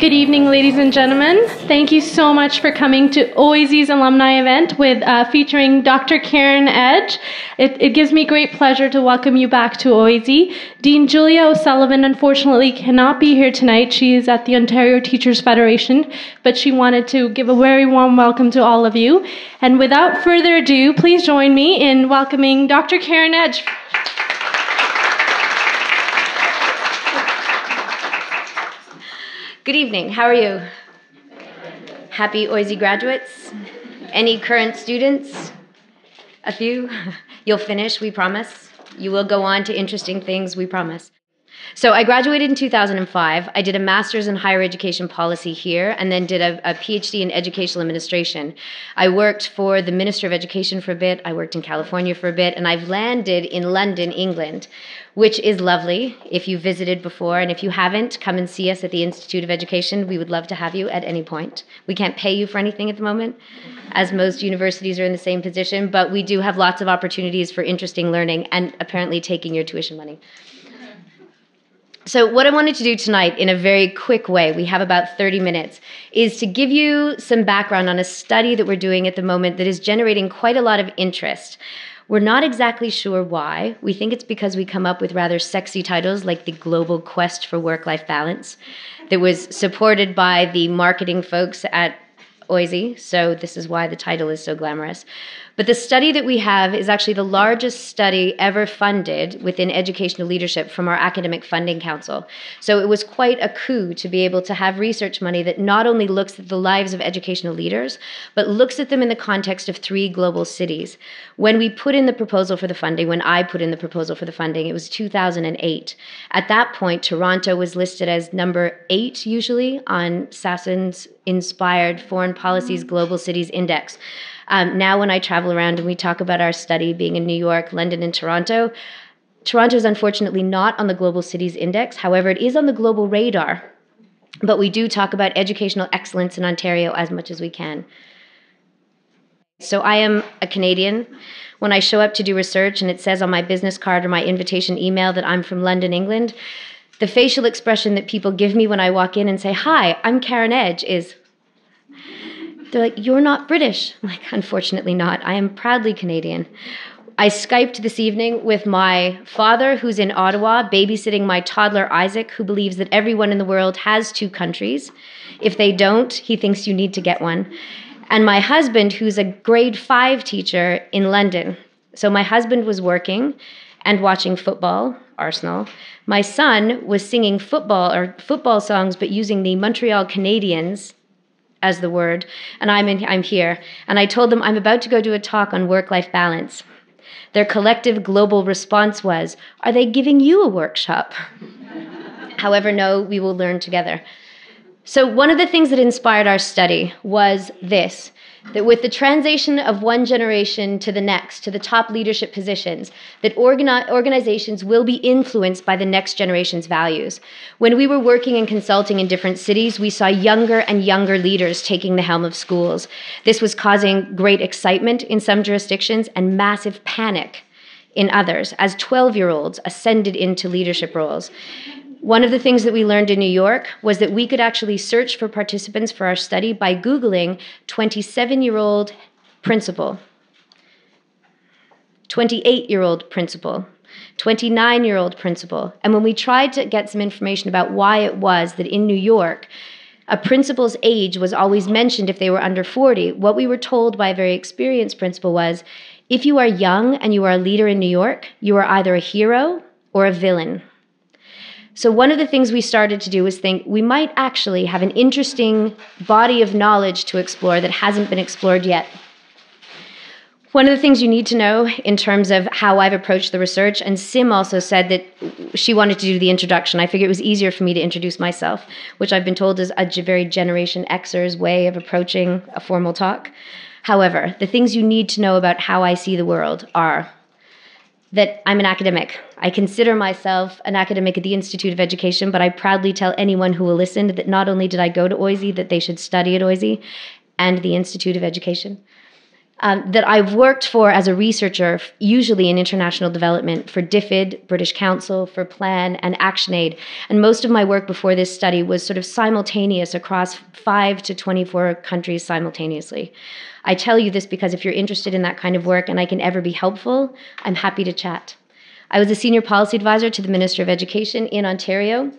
Good evening, ladies and gentlemen. Thank you so much for coming to OISE's alumni event with featuring Dr. Karen Edge. It gives me great pleasure to welcome you back to OISE. Dean Julia O'Sullivan unfortunately cannot be here tonight. She is at the Ontario Teachers Federation, but she wanted to give a very warm welcome to all of you. And without further ado, please join me in welcoming Dr. Karen Edge. Good evening. How are you? Happy OISE graduates? Any current students? A few? You'll finish, we promise. You will go on to interesting things, we promise. So I graduated in 2005. I did a master's in higher education policy here and then did a PhD in educational administration. I worked for the Minister of Education for a bit. I worked in California for a bit, and I've landed in London, England, which is lovely if you visited before. And if you haven't, come and see us at the Institute of Education. We would love to have you at any point. We can't pay you for anything at the moment, as most universities are in the same position, but we do have lots of opportunities for interesting learning and apparently taking your tuition money. So what I wanted to do tonight in a very quick way, we have about 30 minutes, is to give you some background on a study that we're doing at the moment that is generating quite a lot of interest. We're not exactly sure why. We think it's because we come up with rather sexy titles like the Global Quest for Work-Life Balance that was supported by the marketing folks at OISE, so this is why the title is so glamorous. But the study that we have is actually the largest study ever funded within educational leadership from our Academic Funding Council. So it was quite a coup to be able to have research money that not only looks at the lives of educational leaders, but looks at them in the context of 3 global cities. When we put in the proposal for the funding, when I put in the proposal for the funding, it was 2008. At that point, Toronto was listed as number 8 usually on Sassen's Inspired Foreign Policy's Global Cities Index. Now when I travel around and we talk about our study being in New York, London, and Toronto, Toronto is unfortunately not on the Global Cities Index. However, it is on the global radar. But we do talk about educational excellence in Ontario as much as we can. So I am a Canadian. When I show up to do research and it says on my business card or my invitation email that I'm from London, England, the facial expression that people give me when I walk in and say, "Hi, I'm Karen Edge," is, they're like, "You're not British." I'm like, unfortunately not. I am proudly Canadian. I Skyped this evening with my father, who's in Ottawa, babysitting my toddler Isaac, who believes that everyone in the world has 2 countries. If they don't, he thinks you need to get one. And my husband, who's a grade 5 teacher in London. So my husband was working and watching football, Arsenal. My son was singing football songs, but using the Montreal Canadiens as the word, and I'm here. And I told them I'm about to go do a talk on work-life balance. Their collective global response was, "Are they giving you a workshop?" However, no, we will learn together. So one of the things that inspired our study was this, that with the transition of one generation to the next, to the top leadership positions, that organizations will be influenced by the next generation's values. When we were working and consulting in different cities, we saw younger and younger leaders taking the helm of schools. This was causing great excitement in some jurisdictions and massive panic in others as 12-year-olds ascended into leadership roles. One of the things that we learned in New York was that we could actually search for participants for our study by Googling 27-year-old principal, 28-year-old principal, 29-year-old principal. And when we tried to get some information about why it was that in New York, a principal's age was always mentioned if they were under 40, what we were told by a very experienced principal was, if you are young and you are a leader in New York, you are either a hero or a villain. So one of the things we started to do was think we might actually have an interesting body of knowledge to explore that hasn't been explored yet. One of the things you need to know in terms of how I've approached the research, and Sim also said that she wanted to do the introduction. I figured it was easier for me to introduce myself, which I've been told is a very Generation Xers way of approaching a formal talk. However, the things you need to know about how I see the world are that I'm an academic. I consider myself an academic at the Institute of Education, but I proudly tell anyone who will listen that not only did I go to OISE, that they should study at OISE and the Institute of Education. that I've worked for as a researcher, usually in international development, for DFID, British Council, for Plan, and ActionAid. And most of my work before this study was sort of simultaneous across 5 to 24 countries simultaneously. I tell you this because if you're interested in that kind of work and I can ever be helpful, I'm happy to chat. I was a senior policy advisor to the Minister of Education in Ontario.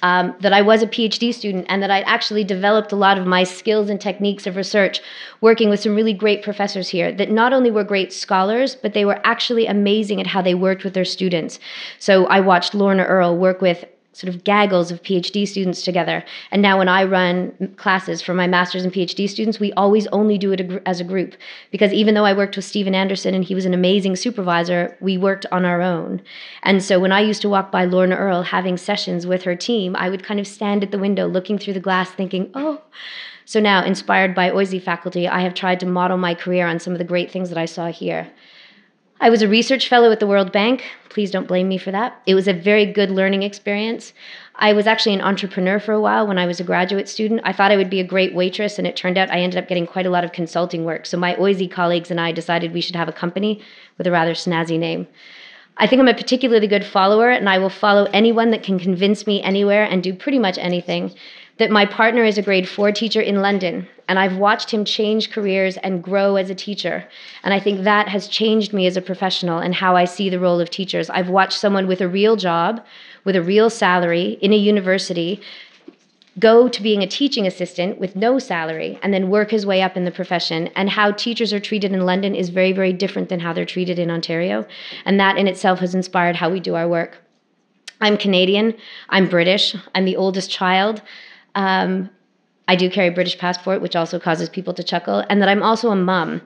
That I was a PhD student and that I actually developed a lot of my skills and techniques of research working with some really great professors here that not only were great scholars, but they were actually amazing at how they worked with their students. So I watched Lorna Earle work with sort of gaggles of PhD students together. And now when I run classes for my master's and PhD students, we always only do it as a group. Because even though I worked with Stephen Anderson and he was an amazing supervisor, we worked on our own. And so when I used to walk by Lorna Earle having sessions with her team, I would kind of stand at the window looking through the glass thinking, oh. So now, inspired by OISE faculty, I have tried to model my career on some of the great things that I saw here. I was a research fellow at the World Bank. Please don't blame me for that. It was a very good learning experience. I was actually an entrepreneur for a while when I was a graduate student. I thought I would be a great waitress, and it turned out I ended up getting quite a lot of consulting work. So my OISE colleagues and I decided we should have a company with a rather snazzy name. I think I'm a particularly good follower, and I will follow anyone that can convince me anywhere and do pretty much anything. That my partner is a grade 4 teacher in London, and I've watched him change careers and grow as a teacher. And I think that has changed me as a professional and how I see the role of teachers. I've watched someone with a real job, with a real salary in a university, go to being a teaching assistant with no salary and then work his way up in the profession. And how teachers are treated in London is very, very different than how they're treated in Ontario. And that in itself has inspired how we do our work. I'm Canadian, I'm British, I'm the oldest child. I do carry a British passport, which also causes people to chuckle, and that I'm also a mum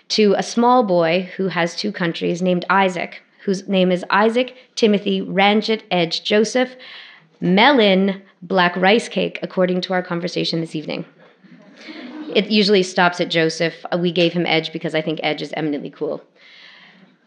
to a small boy who has 2 countries named Isaac, whose name is Isaac Timothy Ranjit Edge Joseph Melon Black Rice Cake, according to our conversation this evening. It usually stops at Joseph. We gave him Edge because I think Edge is eminently cool.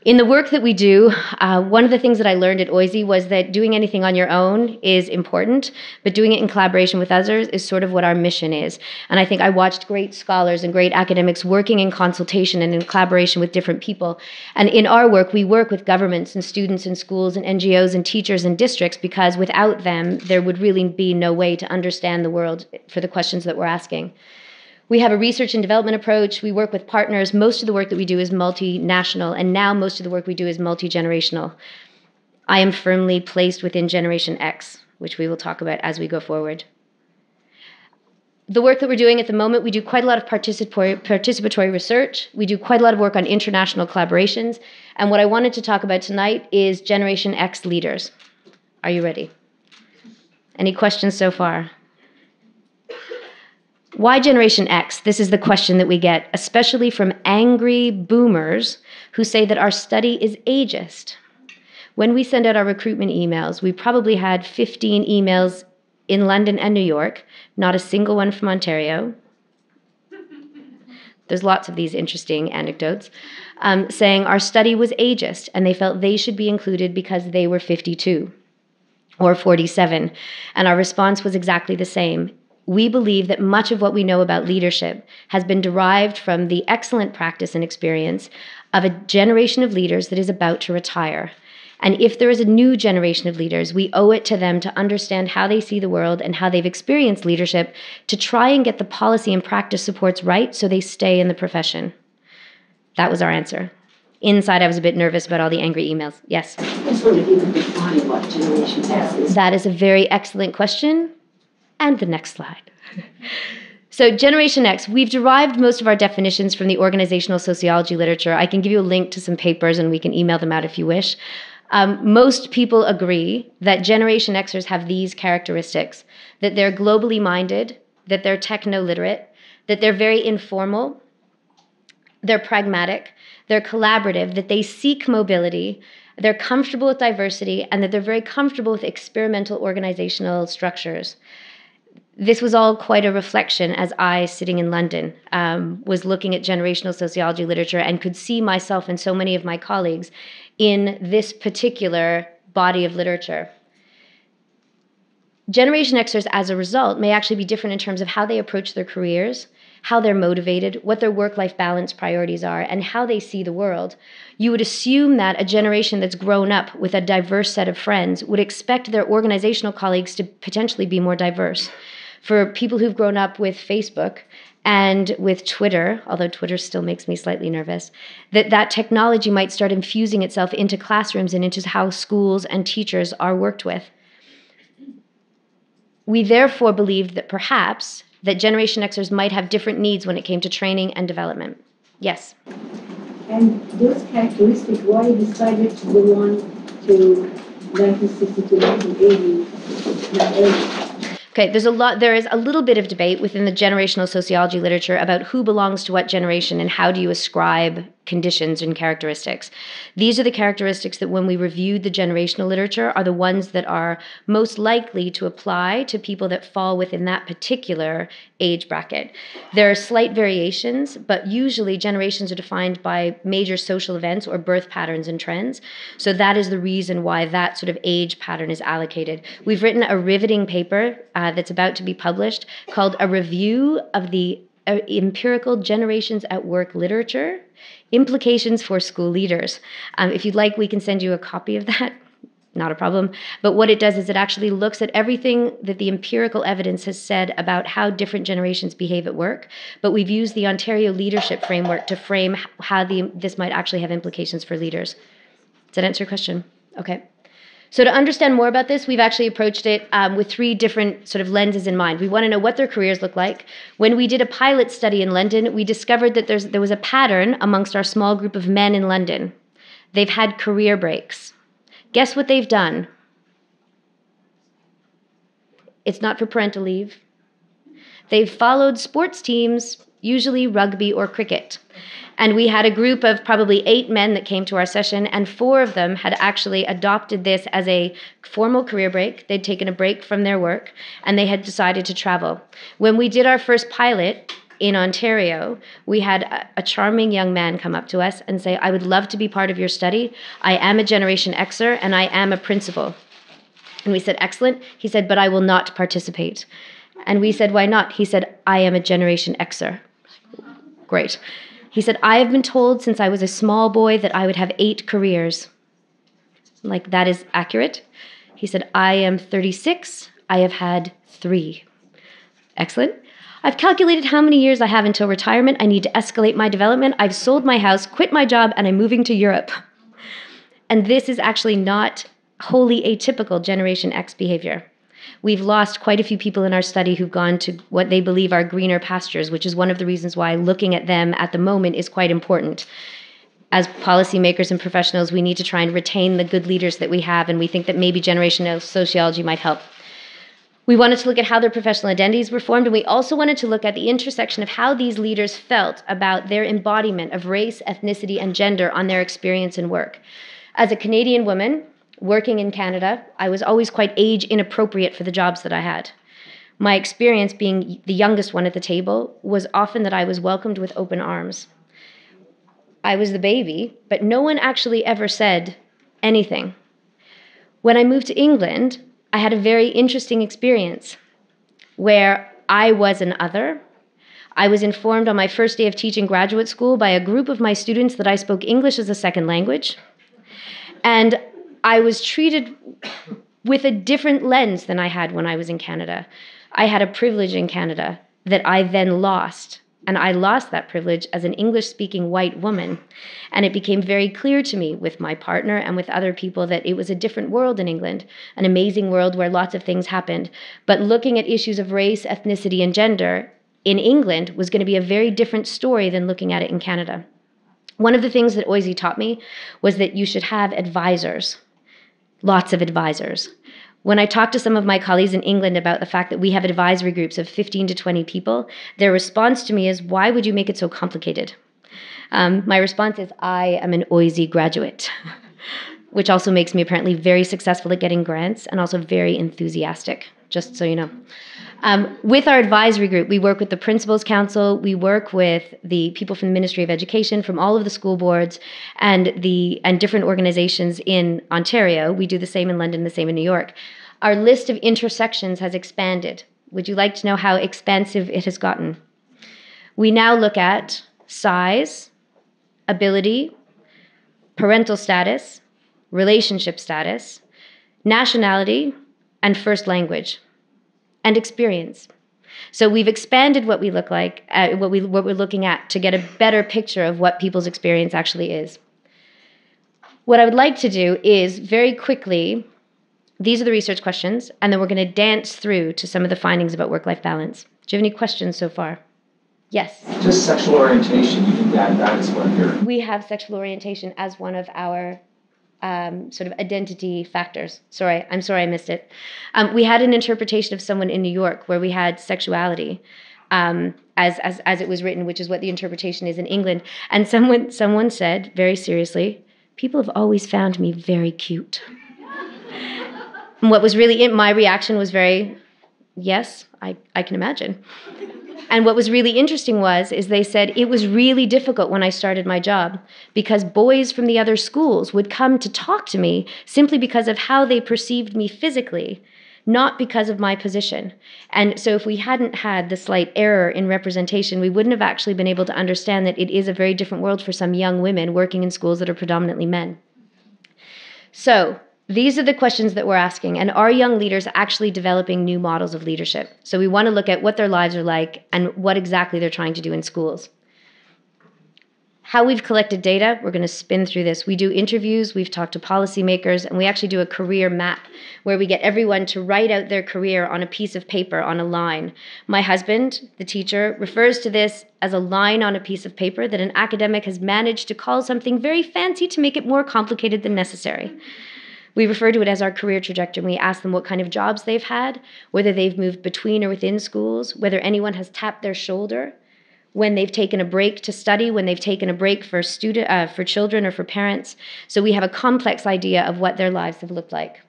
In the work that we do, one of the things that I learned at OISE was that doing anything on your own is important, but doing it in collaboration with others is sort of what our mission is. And I think I watched great scholars and great academics working in consultation and in collaboration with different people. And in our work, we work with governments and students and schools and NGOs and teachers and districts because without them, there would really be no way to understand the world for the questions that we're asking. We have a research and development approach. We work with partners. Most of the work that we do is multinational, and now most of the work we do is multi-generational. I am firmly placed within Generation X, which we will talk about as we go forward. The work that we're doing at the moment, we do quite a lot of participatory research. We do quite a lot of work on international collaborations. And what I wanted to talk about tonight is Generation X leaders. Are you ready? Any questions so far? Why Generation X? This is the question that we get, especially from angry boomers who say that our study is ageist. When we send out our recruitment emails, we probably had 15 emails in London and New York, not a single one from Ontario. There's lots of these interesting anecdotes, saying our study was ageist and they felt they should be included because they were 52 or 47. And our response was exactly the same. We believe that much of what we know about leadership has been derived from the excellent practice and experience of a generation of leaders that is about to retire. And if there is a new generation of leaders, we owe it to them to understand how they see the world and how they've experienced leadership to try and get the policy and practice supports right so they stay in the profession. That was our answer. Inside, I was a bit nervous about all the angry emails. Yes? I just wonder if you could define what Generation X is. That is a very excellent question. And the next slide. So Generation X, we've derived most of our definitions from the organizational sociology literature. I can give you a link to some papers and we can email them out if you wish. Most people agree that Generation Xers have these characteristics, that they're globally minded, that they're techno-literate, that they're very informal, they're pragmatic, they're collaborative, that they seek mobility, they're comfortable with diversity, and that they're very comfortable with experimental organizational structures. This was all quite a reflection as I, sitting in London, was looking at generational sociology literature and could see myself and so many of my colleagues in this particular body of literature. Generation Xers, as a result, may actually be different in terms of how they approach their careers, how they're motivated, what their work-life balance priorities are, and how they see the world, you would assume that a generation that's grown up with a diverse set of friends would expect their organizational colleagues to potentially be more diverse. For people who've grown up with Facebook and with Twitter, although Twitter still makes me slightly nervous, that technology might start infusing itself into classrooms and into how schools and teachers are worked with. We therefore believed that perhaps that Generation Xers might have different needs when it came to training and development. Yes? And those characteristics, why you decided to go on to 1960 to 1980, not earlier? Okay, there is a little bit of debate within the generational sociology literature about who belongs to what generation and how do you ascribe conditions and characteristics. These are the characteristics that when we reviewed the generational literature are the ones that are most likely to apply to people that fall within that particular age bracket. There are slight variations, but usually generations are defined by major social events or birth patterns and trends. So that is the reason why that sort of age pattern is allocated. We've written a riveting paper that's about to be published called A Review of the Empirical Generations at Work Literature, Implications for School Leaders. If you'd like, we can send you a copy of that. Not a problem. But what it does is it actually looks at everything that the empirical evidence has said about how different generations behave at work. But we've used the Ontario Leadership Framework to frame how this might actually have implications for leaders. Does that answer your question? Okay. So to understand more about this, we've actually approached it with three different sort of lenses in mind. We want to know what their careers look like. When we did a pilot study in London, we discovered that there was a pattern amongst our small group of men in London. They've had career breaks. Guess what they've done? It's not for parental leave. They've followed sports teams, usually rugby or cricket. And we had a group of probably 8 men that came to our session, and 4 of them had actually adopted this as a formal career break. They'd taken a break from their work, and they had decided to travel. When we did our first pilot in Ontario, we had a charming young man come up to us and say, I would love to be part of your study. I am a Generation Xer, and I am a principal. And we said, excellent. He said, but I will not participate. And we said, why not? He said, I am a Generation Xer. Great. He said, I have been told since I was a small boy that I would have 8 careers. Like, that is accurate. He said, I am 36. I have had 3. Excellent. I've calculated how many years I have until retirement. I need to escalate my development. I've sold my house, quit my job, and I'm moving to Europe. And this is actually not wholly atypical Generation X behavior. We've lost quite a few people in our study who've gone to what they believe are greener pastures, which is one of the reasons why looking at them at the moment is quite important. As policymakers and professionals, we need to try and retain the good leaders that we have, and we think that maybe generational sociology might help. We wanted to look at how their professional identities were formed, and we also wanted to look at the intersection of how these leaders felt about their embodiment of race, ethnicity, and gender on their experience and work. As a Canadian woman working in Canada, I was always quite age inappropriate for the jobs that I had. My experience being the youngest one at the table was often that I was welcomed with open arms. I was the baby, but no one actually ever said anything. When I moved to England, I had a very interesting experience where I was an other. I was informed on my first day of teaching graduate school by a group of my students that I spoke English as a second language. And I was treated with a different lens than I had when I was in Canada. I had a privilege in Canada that I then lost. And I lost that privilege as an English-speaking white woman. And it became very clear to me with my partner and with other people that it was a different world in England, an amazing world where lots of things happened. But looking at issues of race, ethnicity, and gender in England was going to be a very different story than looking at it in Canada. One of the things that OISE taught me was that you should have advisors, lots of advisors. When I talked to some of my colleagues in England about the fact that we have advisory groups of 15 to 20 people, their response to me is, why would you make it so complicated? My response is, I am an OISE graduate, which also makes me apparently very successful at getting grants and also very enthusiastic, just so you know. With our advisory group, we work with the Principals Council, we work with the people from the Ministry of Education, from all of the school boards, and different organizations in Ontario. We do the same in London, the same in New York. Our list of intersections has expanded. Would you like to know how expansive it has gotten? We now look at size, ability, parental status, relationship status, nationality, and first language, and experience. So we've expanded what we look like, what we're looking at, to get a better picture of what people's experience actually is. What I would like to do is very quickly, these are the research questions, and then we're going to dance through to some of the findings about work-life balance. Do you have any questions so far? Yes? Just sexual orientation, you think that is what you're... We have sexual orientation as one of our sort of identity factors. I'm sorry I missed it. We had an interpretation of someone in New York where we had sexuality as it was written, which is what the interpretation is in England. And someone said, very seriously, people have always found me very cute. And what was really my reaction was very, yes, I can imagine. And what was really interesting is they said it was really difficult when I started my job because boys from the other schools would come to talk to me simply because of how they perceived me physically, not because of my position. And so if we hadn't had the slight error in representation, we wouldn't have actually been able to understand that it is a very different world for some young women working in schools that are predominantly men. So these are the questions that we're asking, and are young leaders actually developing new models of leadership? So we want to look at what their lives are like and what exactly they're trying to do in schools. How we've collected data, we're going to spin through this. We do interviews, we've talked to policymakers, and we actually do a career map where we get everyone to write out their career on a piece of paper, on a line. My husband, the teacher, refers to this as a line on a piece of paper that an academic has managed to call something very fancy to make it more complicated than necessary. We refer to it as our career trajectory. We ask them what kind of jobs they've had, whether they've moved between or within schools, whether anyone has tapped their shoulder, when they've taken a break to study, when they've taken a break for children or for parents. So we have a complex idea of what their lives have looked like.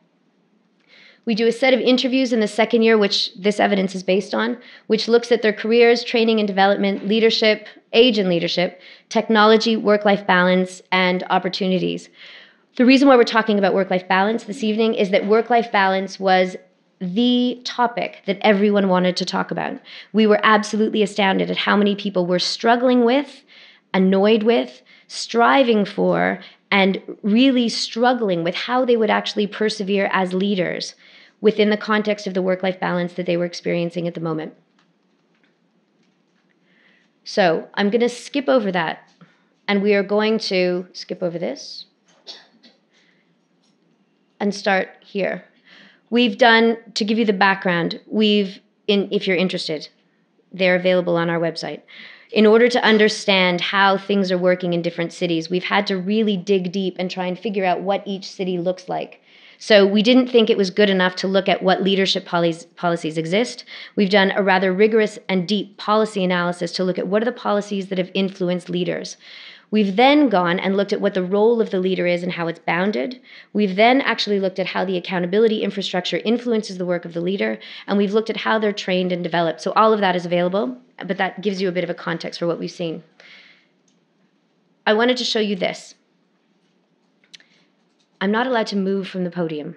We do a set of interviews in the second year, which this evidence is based on, which looks at their careers, training and development, leadership, age and leadership, technology, work-life balance, and opportunities. The reason why we're talking about work-life balance this evening is that work-life balance was the topic that everyone wanted to talk about. We were absolutely astounded at how many people were struggling with, annoyed with, striving for, and really struggling with how they would actually persevere as leaders within the context of the work-life balance that they were experiencing at the moment. So I'm going to skip over that, and we are going to skip over this and start here. We've done, to give you the background, if you're interested, they're available on our website. In order to understand how things are working in different cities, we've had to really dig deep and try and figure out what each city looks like. So we didn't think it was good enough to look at what leadership policies exist. We've done a rather rigorous and deep policy analysis to look at what are the policies that have influenced leaders. We've then gone and looked at what the role of the leader is and how it's bounded. We've then actually looked at how the accountability infrastructure influences the work of the leader, and we've looked at how they're trained and developed. So all of that is available, but that gives you a bit of a context for what we've seen. I wanted to show you this. I'm not allowed to move from the podium.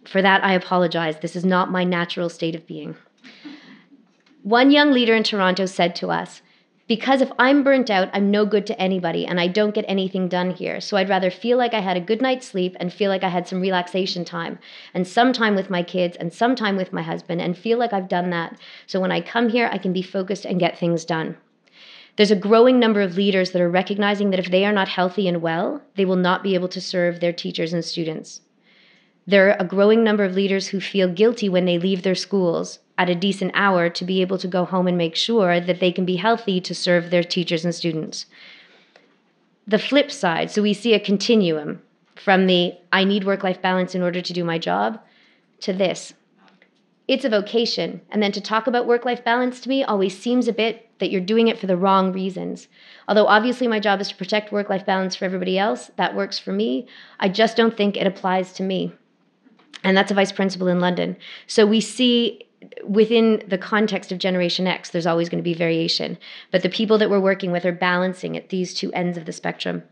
For that, I apologize. This is not my natural state of being. One young leader in Toronto said to us, because if I'm burnt out, I'm no good to anybody and I don't get anything done here. So I'd rather feel like I had a good night's sleep and feel like I had some relaxation time and some time with my kids and some time with my husband and feel like I've done that. So when I come here, I can be focused and get things done. There's a growing number of leaders that are recognizing that if they are not healthy and well, they will not be able to serve their teachers and students. There are a growing number of leaders who feel guilty when they leave their schools at a decent hour to be able to go home and make sure that they can be healthy to serve their teachers and students. The flip side, so we see a continuum from the I need work-life balance in order to do my job to this. It's a vocation, and then to talk about work-life balance to me always seems a bit that you're doing it for the wrong reasons. Although obviously my job is to protect work-life balance for everybody else, that works for me, I just don't think it applies to me. And that's a vice principal in London. So we see within the context of Generation X, there's always going to be variation. But the people that we're working with are balancing at these two ends of the spectrum.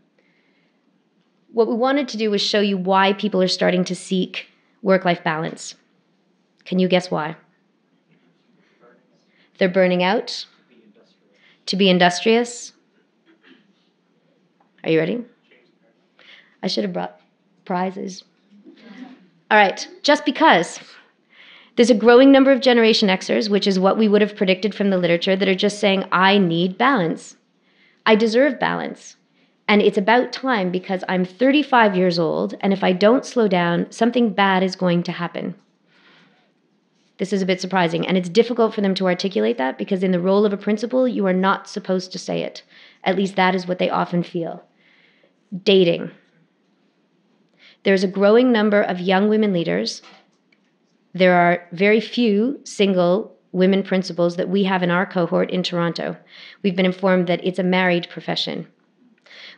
What we wanted to do was show you why people are starting to seek work-life balance. Can you guess why? They're burning out. to be industrious. Are you ready? I should have brought prizes. All right, just because. There's a growing number of Generation Xers, which is what we would have predicted from the literature, that are just saying, I need balance. I deserve balance. And it's about time because I'm 35 years old, and if I don't slow down, something bad is going to happen. This is a bit surprising, and it's difficult for them to articulate that because in the role of a principal, you are not supposed to say it. At least that is what they often feel. Dating. There's a growing number of young women leaders. There are very few single women principals that we have in our cohort in Toronto. We've been informed that it's a married profession.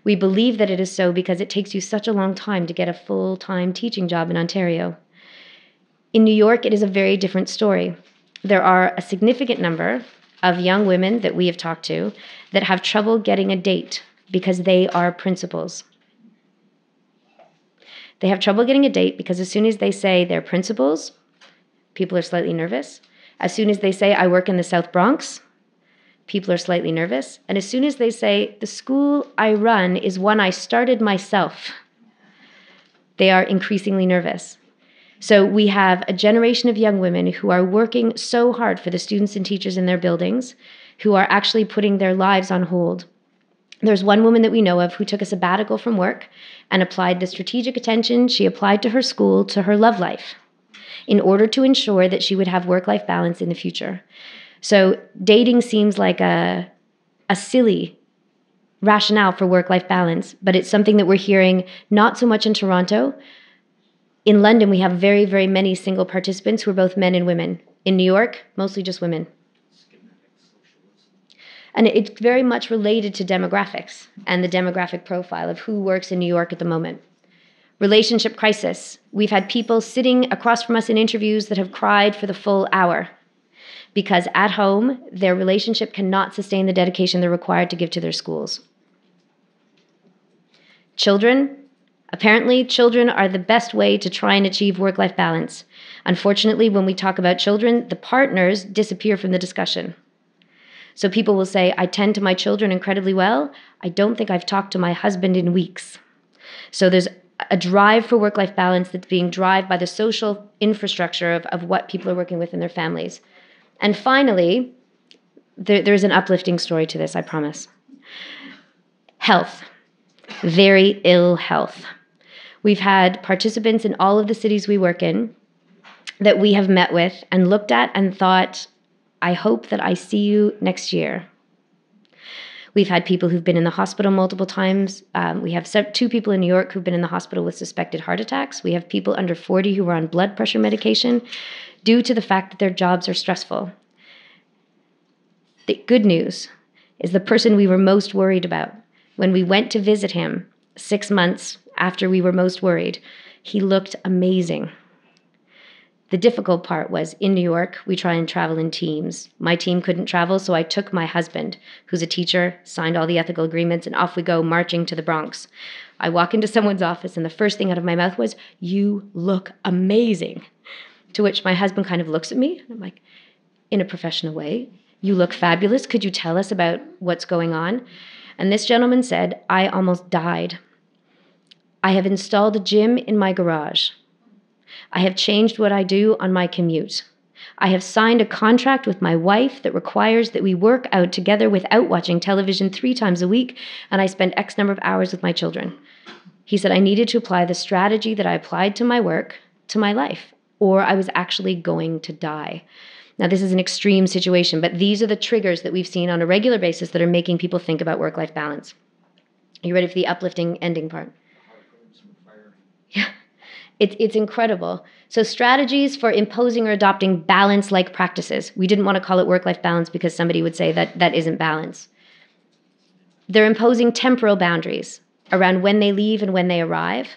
We believe that it is so because it takes you such a long time to get a full-time teaching job in Ontario. In New York, it is a very different story. There are a significant number of young women that we have talked to that have trouble getting a date because they are principals. They have trouble getting a date because as soon as they say they're principals, people are slightly nervous. As soon as they say, I work in the South Bronx, people are slightly nervous. And as soon as they say, the school I run is one I started myself, they are increasingly nervous. So we have a generation of young women who are working so hard for the students and teachers in their buildings, who are actually putting their lives on hold. There's one woman that we know of who took a sabbatical from work and applied the strategic attention she applied to her school to her love life, in order to ensure that she would have work-life balance in the future. So dating seems like a silly rationale for work-life balance, but it's something that we're hearing not so much in Toronto. In London, we have very, very many single participants who are both men and women. In New York, mostly just women. And it's very much related to demographics and the demographic profile of who works in New York at the moment. Relationship crisis. We've had people sitting across from us in interviews that have cried for the full hour because at home, their relationship cannot sustain the dedication they're required to give to their schools. Children. Apparently, children are the best way to try and achieve work-life balance. Unfortunately, when we talk about children, the partners disappear from the discussion. So people will say, I tend to my children incredibly well. I don't think I've talked to my husband in weeks. So there's a drive for work-life balance that's being driven by the social infrastructure of what people are working with in their families. And finally, there's an uplifting story to this, I promise. Health. Very ill health. We've had participants in all of the cities we work in that we have met with and looked at and thought, I hope that I see you next year. We've had people who've been in the hospital multiple times. We have 2 people in New York who've been in the hospital with suspected heart attacks. We have people under 40 who are on blood pressure medication due to the fact that their jobs are stressful. The good news is the person we were most worried about, when we went to visit him 6 months after we were most worried, he looked amazing. The difficult part was in New York, we try and travel in teams. My team couldn't travel, so I took my husband, who's a teacher, signed all the ethical agreements, and off we go marching to the Bronx. I walk into someone's office, and the first thing out of my mouth was, you look amazing. To which my husband kind of looks at me, and I'm like, in a professional way, you look fabulous. Could you tell us about what's going on? And this gentleman said, I almost died. I have installed a gym in my garage. I have changed what I do on my commute. I have signed a contract with my wife that requires that we work out together without watching television 3 times a week, and I spend X number of hours with my children. He said I needed to apply the strategy that I applied to my work to my life, or I was actually going to die. Now, this is an extreme situation, but these are the triggers that we've seen on a regular basis that are making people think about work-life balance. Are you ready for the uplifting ending part? Yeah. It's incredible. So strategies for imposing or adopting balance-like practices. We didn't want to call it work-life balance because somebody would say that isn't balance. They're imposing temporal boundaries around when they leave and when they arrive.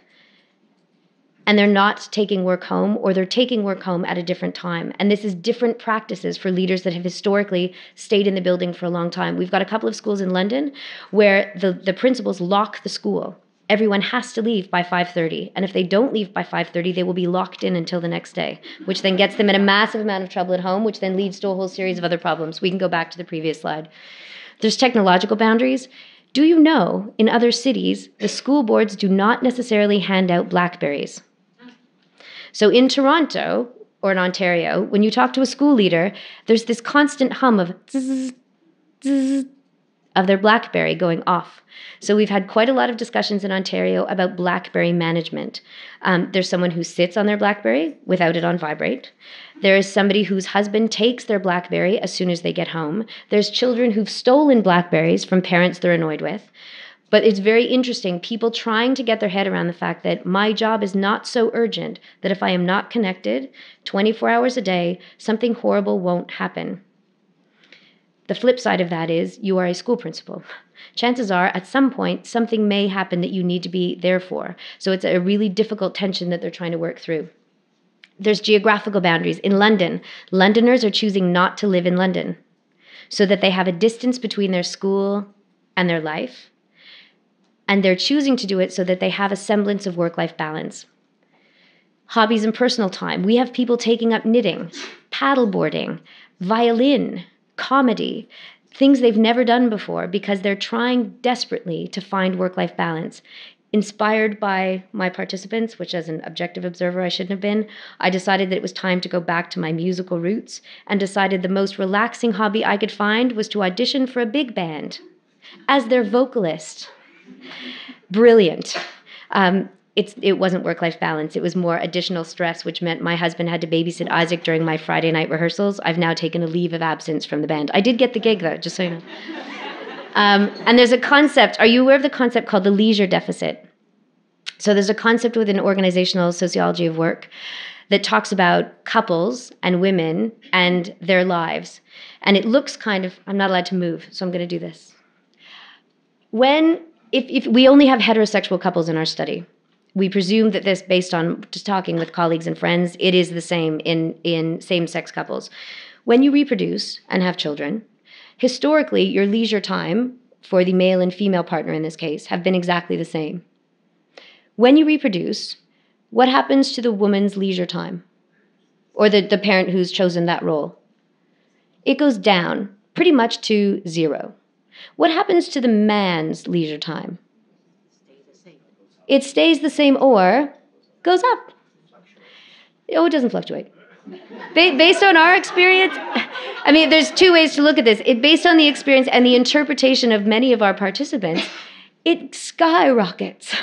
And they're not taking work home, or they're taking work home at a different time. And this is different practices for leaders that have historically stayed in the building for a long time. We've got a couple of schools in London where the principals lock the school. Everyone has to leave by 5:30. And if they don't leave by 5:30, they will be locked in until the next day, which then gets them in a massive amount of trouble at home, which then leads to a whole series of other problems. We can go back to the previous slide. There's technological boundaries. Do you know in other cities, the school boards do not necessarily hand out BlackBerries? So in Toronto or in Ontario, when you talk to a school leader, there's this constant hum of zzz, zzz, of their BlackBerry going off. So we've had quite a lot of discussions in Ontario about BlackBerry management. There's someone who sits on their BlackBerry without it on vibrate. There is somebody whose husband takes their BlackBerry as soon as they get home. There's children who've stolen BlackBerries from parents they're annoyed with. But it's very interesting, people trying to get their head around the fact that my job is not so urgent that if I am not connected 24 hours a day, something horrible won't happen. The flip side of that is you are a school principal. Chances are at some point something may happen that you need to be there for. So it's a really difficult tension that they're trying to work through. There's geographical boundaries. In London, Londoners are choosing not to live in London so that they have a distance between their school and their life. And they're choosing to do it so that they have a semblance of work-life balance. Hobbies and personal time. We have people taking up knitting, paddleboarding, violin, comedy, things they've never done before because they're trying desperately to find work-life balance. Inspired by my participants, which as an objective observer I shouldn't have been, I decided that it was time to go back to my musical roots and decided the most relaxing hobby I could find was to audition for a big band as their vocalist. Brilliant. It wasn't work-life balance. It was more additional stress, which meant my husband had to babysit Isaac during my Friday night rehearsals. I've now taken a leave of absence from the band. I did get the gig, though, just so you know. And there's a concept. Are you aware of the concept called the leisure deficit? So there's a concept within organizational sociology of work that talks about couples and women and their lives. And it looks kind of, I'm not allowed to move, so I'm going to do this. If we only have heterosexual couples in our study, we presume that this, based on just talking with colleagues and friends, it is the same in same-sex couples. When you reproduce and have children, historically, your leisure time for the male and female partner in this case have been exactly the same. When you reproduce, what happens to the woman's leisure time? Or the parent who's chosen that role? It goes down pretty much to zero. What happens to the man's leisure time? It stays the same or goes up. Oh, it doesn't fluctuate. Based on our experience, I mean, there's two ways to look at this. Based on the experience and the interpretation of many of our participants, it skyrockets.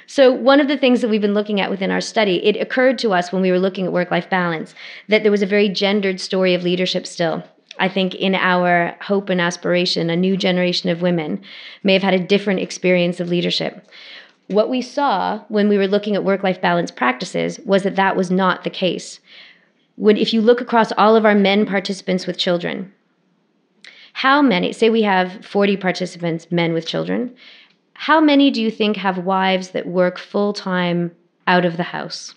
So one of the things that we've been looking at within our study, it occurred to us when we were looking at work-life balance that there was a very gendered story of leadership still. I think in our hope and aspiration, a new generation of women may have had a different experience of leadership. What we saw when we were looking at work-life balance practices was that that was not the case. If you look across all of our men participants with children, how many, say we have 40 participants, men with children, how many do you think have wives that work full-time out of the house?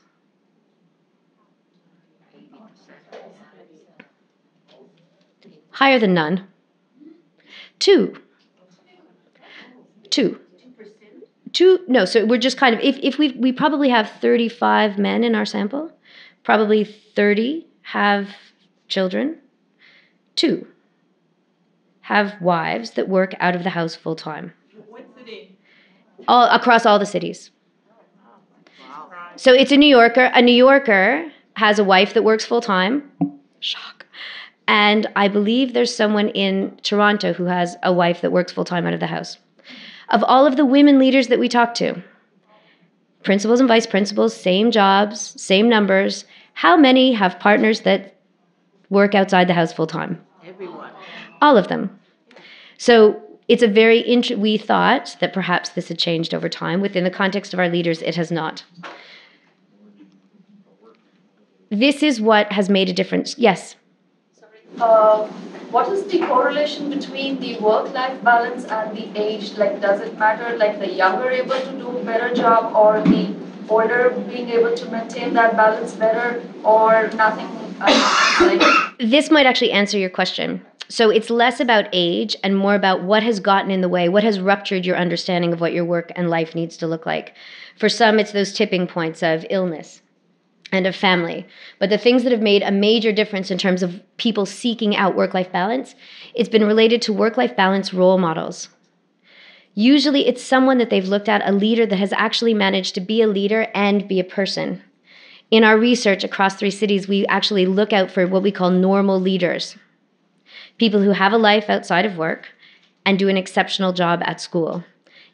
Higher than none. Two. No, so we're just kind of, if we probably have 35 men in our sample, probably 30 have children. 2 have wives that work out of the house full time. What city? All across all the cities. So it's a New Yorker. A New Yorker has a wife that works full time. Shock. And I believe there's someone in Toronto who has a wife that works full time out of the house. Of all of the women leaders that we talk to, principals and vice principals, same jobs, same numbers, how many have partners that work outside the house full time? Everyone. All of them. So it's a very, we thought that perhaps this had changed over time. Within the context of our leaders, it has not. This is what has made a difference. Yes? What is the correlation between the work-life balance and the age? Like, does it matter, like the younger able to do a better job or the older being able to maintain that balance better or nothing? This might actually answer your question. So it's less about age and more about what has gotten in the way, what has ruptured your understanding of what your work and life needs to look like. For some, it's those tipping points of illness. and of family. But the things that have made a major difference in terms of people seeking out work-life balance, it's been related to work-life balance role models. Usually it's someone that they've looked at, a leader that has actually managed to be a leader and be a person. In our research across 3 cities, we actually look out for what we call normal leaders. People who have a life outside of work and do an exceptional job at school.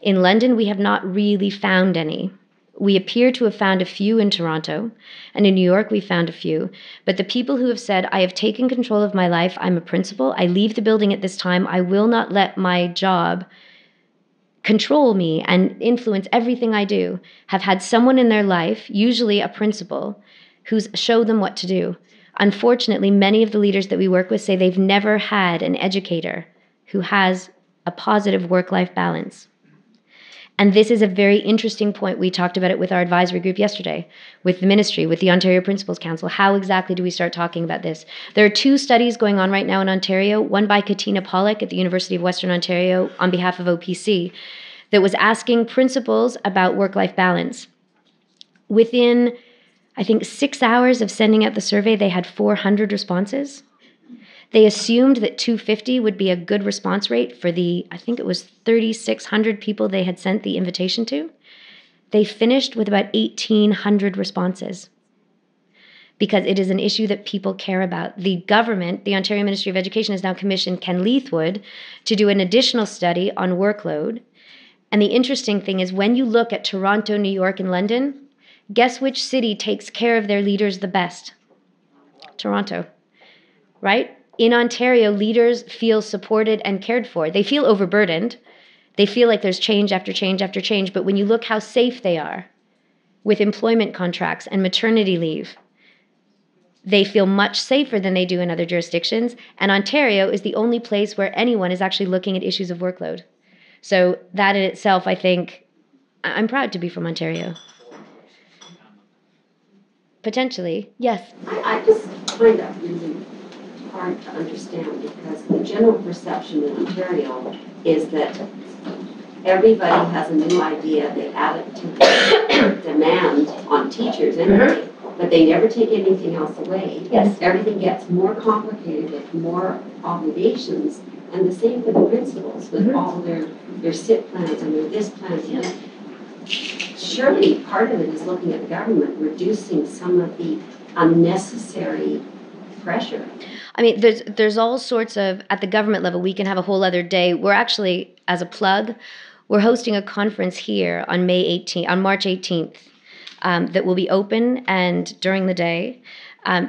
In London, we have not really found any. We appear to have found a few in Toronto, and in New York we found a few. But the people who have said, I have taken control of my life, I'm a principal, I leave the building at this time, I will not let my job control me and influence everything I do, have had someone in their life, usually a principal, who's showed them what to do. Unfortunately, many of the leaders that we work with say they've never had an educator who has a positive work-life balance. And this is a very interesting point. We talked about it with our advisory group yesterday, with the ministry, with the Ontario Principals Council. How exactly do we start talking about this? There are 2 studies going on right now in Ontario, one by Katina Pollock at the University of Western Ontario on behalf of OPC, that was asking principals about work-life balance. Within, I think, 6 hours of sending out the survey, they had 400 responses. They assumed that 250 would be a good response rate for the, I think it was 3,600 people they had sent the invitation to. They finished with about 1,800 responses because it is an issue that people care about. The government, the Ontario Ministry of Education, has now commissioned Ken Leithwood to do an additional study on workload. And the interesting thing is when you look at Toronto, New York, and London, guess which city takes care of their leaders the best? Toronto, right? In Ontario, leaders feel supported and cared for. They feel overburdened. They feel like there's change after change after change. But when you look how safe they are with employment contracts and maternity leave, they feel much safer than they do in other jurisdictions. And Ontario is the only place where anyone is actually looking at issues of workload. So that in itself, I think, I'm proud to be from Ontario. Potentially, yes. I just find that really hard to understand because the general perception in Ontario is that everybody has a new idea, they add it to the demand on teachers anyway, but they never take anything else away. Yes. Everything gets more complicated with more obligations, and the same for the principals with all their SIP plans and their this plans. Yeah. Surely part of it is looking at the government reducing some of the unnecessary pressure. I mean, there's all sorts of, at the government level, we can have a whole other day. We're actually, as a plug, we're hosting a conference here on March 18th, that will be open and during the day,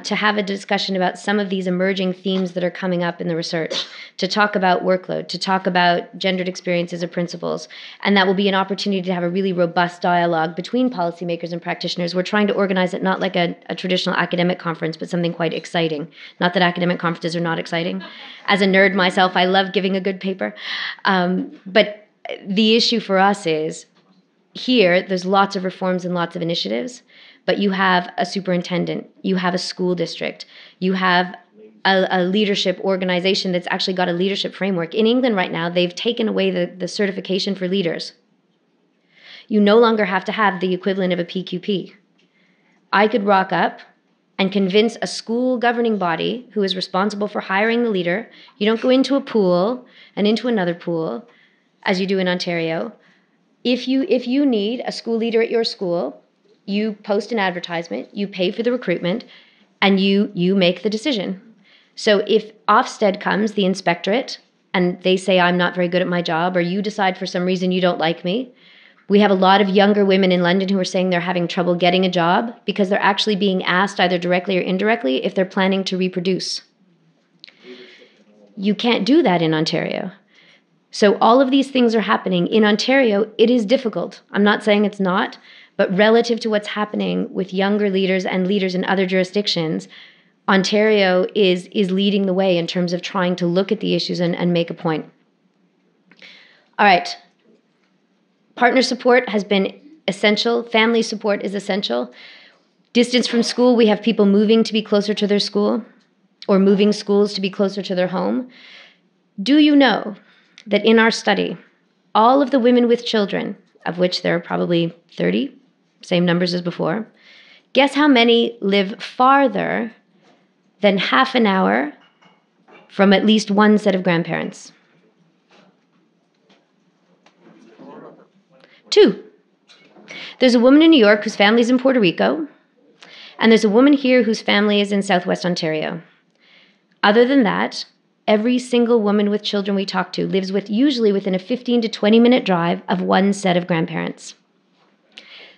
to have a discussion about some of these emerging themes that are coming up in the research, to talk about workload, to talk about gendered experiences of principals. And that will be an opportunity to have a really robust dialogue between policymakers and practitioners. We're trying to organize it not like a traditional academic conference, but something quite exciting. Not that academic conferences are not exciting. As a nerd myself, I love giving a good paper. But the issue for us is, here, there's lots of reforms and lots of initiatives, but you have a superintendent, you have a school district, you have a leadership organization that's actually got a leadership framework. In England right now, they've taken away the certification for leaders. You no longer have to have the equivalent of a PQP. I could rock up and convince a school governing body who is responsible for hiring the leader. You don't go into a pool and into another pool, as you do in Ontario. If you need a school leader at your school, you post an advertisement, you pay for the recruitment, and you make the decision. So if Ofsted comes, the inspectorate, and they say I'm not very good at my job, or you decide for some reason you don't like me, we have a lot of younger women in London who are saying they're having trouble getting a job because they're actually being asked either directly or indirectly if they're planning to reproduce. You can't do that in Ontario. So all of these things are happening. In Ontario, it is difficult. I'm not saying it's not, but relative to what's happening with younger leaders and leaders in other jurisdictions, Ontario is leading the way in terms of trying to look at the issues and make a point. All right. Partner support has been essential. Family support is essential. Distance from school, we have people moving to be closer to their school or moving schools to be closer to their home. Do you know that in our study, all of the women with children, of which there are probably 30, same numbers as before, Guess how many live farther than half an hour from at least one set of grandparents? 2. There's a woman in New York whose family's in Puerto Rico, and there's a woman here whose family is in Southwest Ontario. Other than that, every single woman with children we talk to lives usually within a 15 to 20 minute drive of one set of grandparents.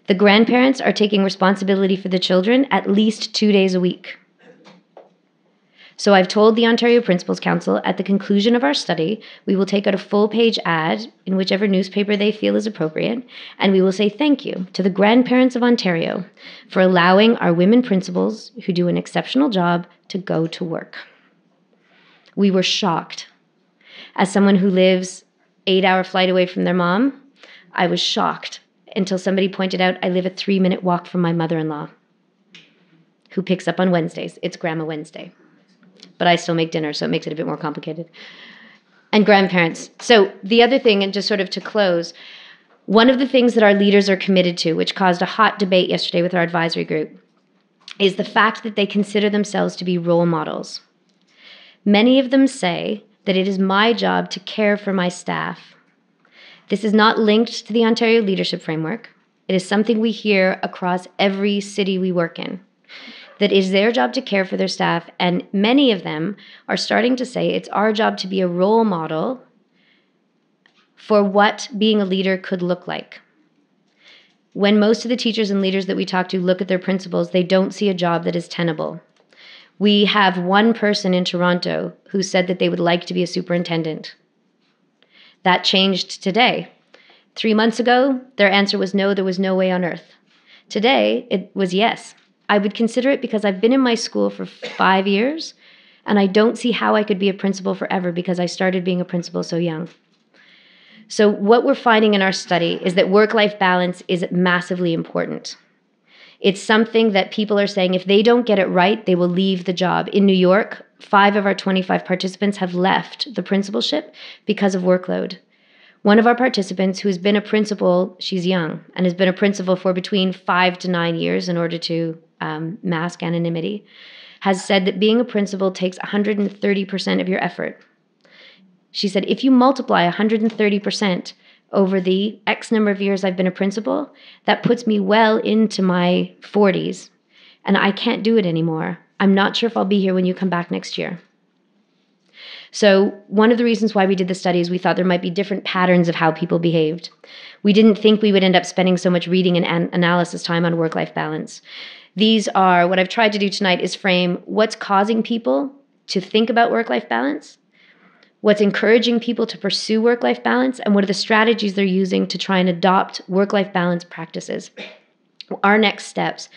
The grandparents are taking responsibility for the children at least 2 days a week. So I've told the Ontario Principals Council at the conclusion of our study, we will take out a full-page ad in whichever newspaper they feel is appropriate, and we will say thank you to the grandparents of Ontario for allowing our women principals who do an exceptional job to go to work. We were shocked. As someone who lives 8-hour flight away from their mom, I was shocked until somebody pointed out I live a 3-minute walk from my mother-in-law, who picks up on Wednesdays. It's Grandma Wednesday. But I still make dinner, so it makes it a bit more complicated. And grandparents. So the other thing, and just sort of to close, one of the things that our leaders are committed to, which caused a hot debate yesterday with our advisory group, is the fact that they consider themselves to be role models. Many of them say that it is my job to care for my staff. This is not linked to the Ontario Leadership Framework. It is something we hear across every city we work in. That it is their job to care for their staff, and many of them are starting to say it's our job to be a role model for what being a leader could look like. When most of the teachers and leaders that we talk to look at their principals, they don't see a job that is tenable. We have one person in Toronto who said that they would like to be a superintendent. That changed today. 3 months ago, their answer was no, there was no way on earth. Today, it was yes. I would consider it because I've been in my school for 5 years, and I don't see how I could be a principal forever because I started being a principal so young. So what we're finding in our study is that work-life balance is massively important. It's something that people are saying if they don't get it right, they will leave the job. In New York, 5 of our 25 participants have left the principalship because of workload. One of our participants who has been a principal, she's young, and has been a principal for between 5 to 9 years in order to mask anonymity, has said that being a principal takes 130% of your effort. She said, if you multiply 130% over the X number of years I've been a principal, that puts me well into my 40s, and I can't do it anymore. I'm not sure if I'll be here when you come back next year. So one of the reasons why we did the study is we thought there might be different patterns of how people behaved. We didn't think we would end up spending so much reading and analysis time on work-life balance. These are, what I've tried to do tonight is frame what's causing people to think about work-life balance, what's encouraging people to pursue work-life balance, and what are the strategies they're using to try and adopt work-life balance practices. Our next steps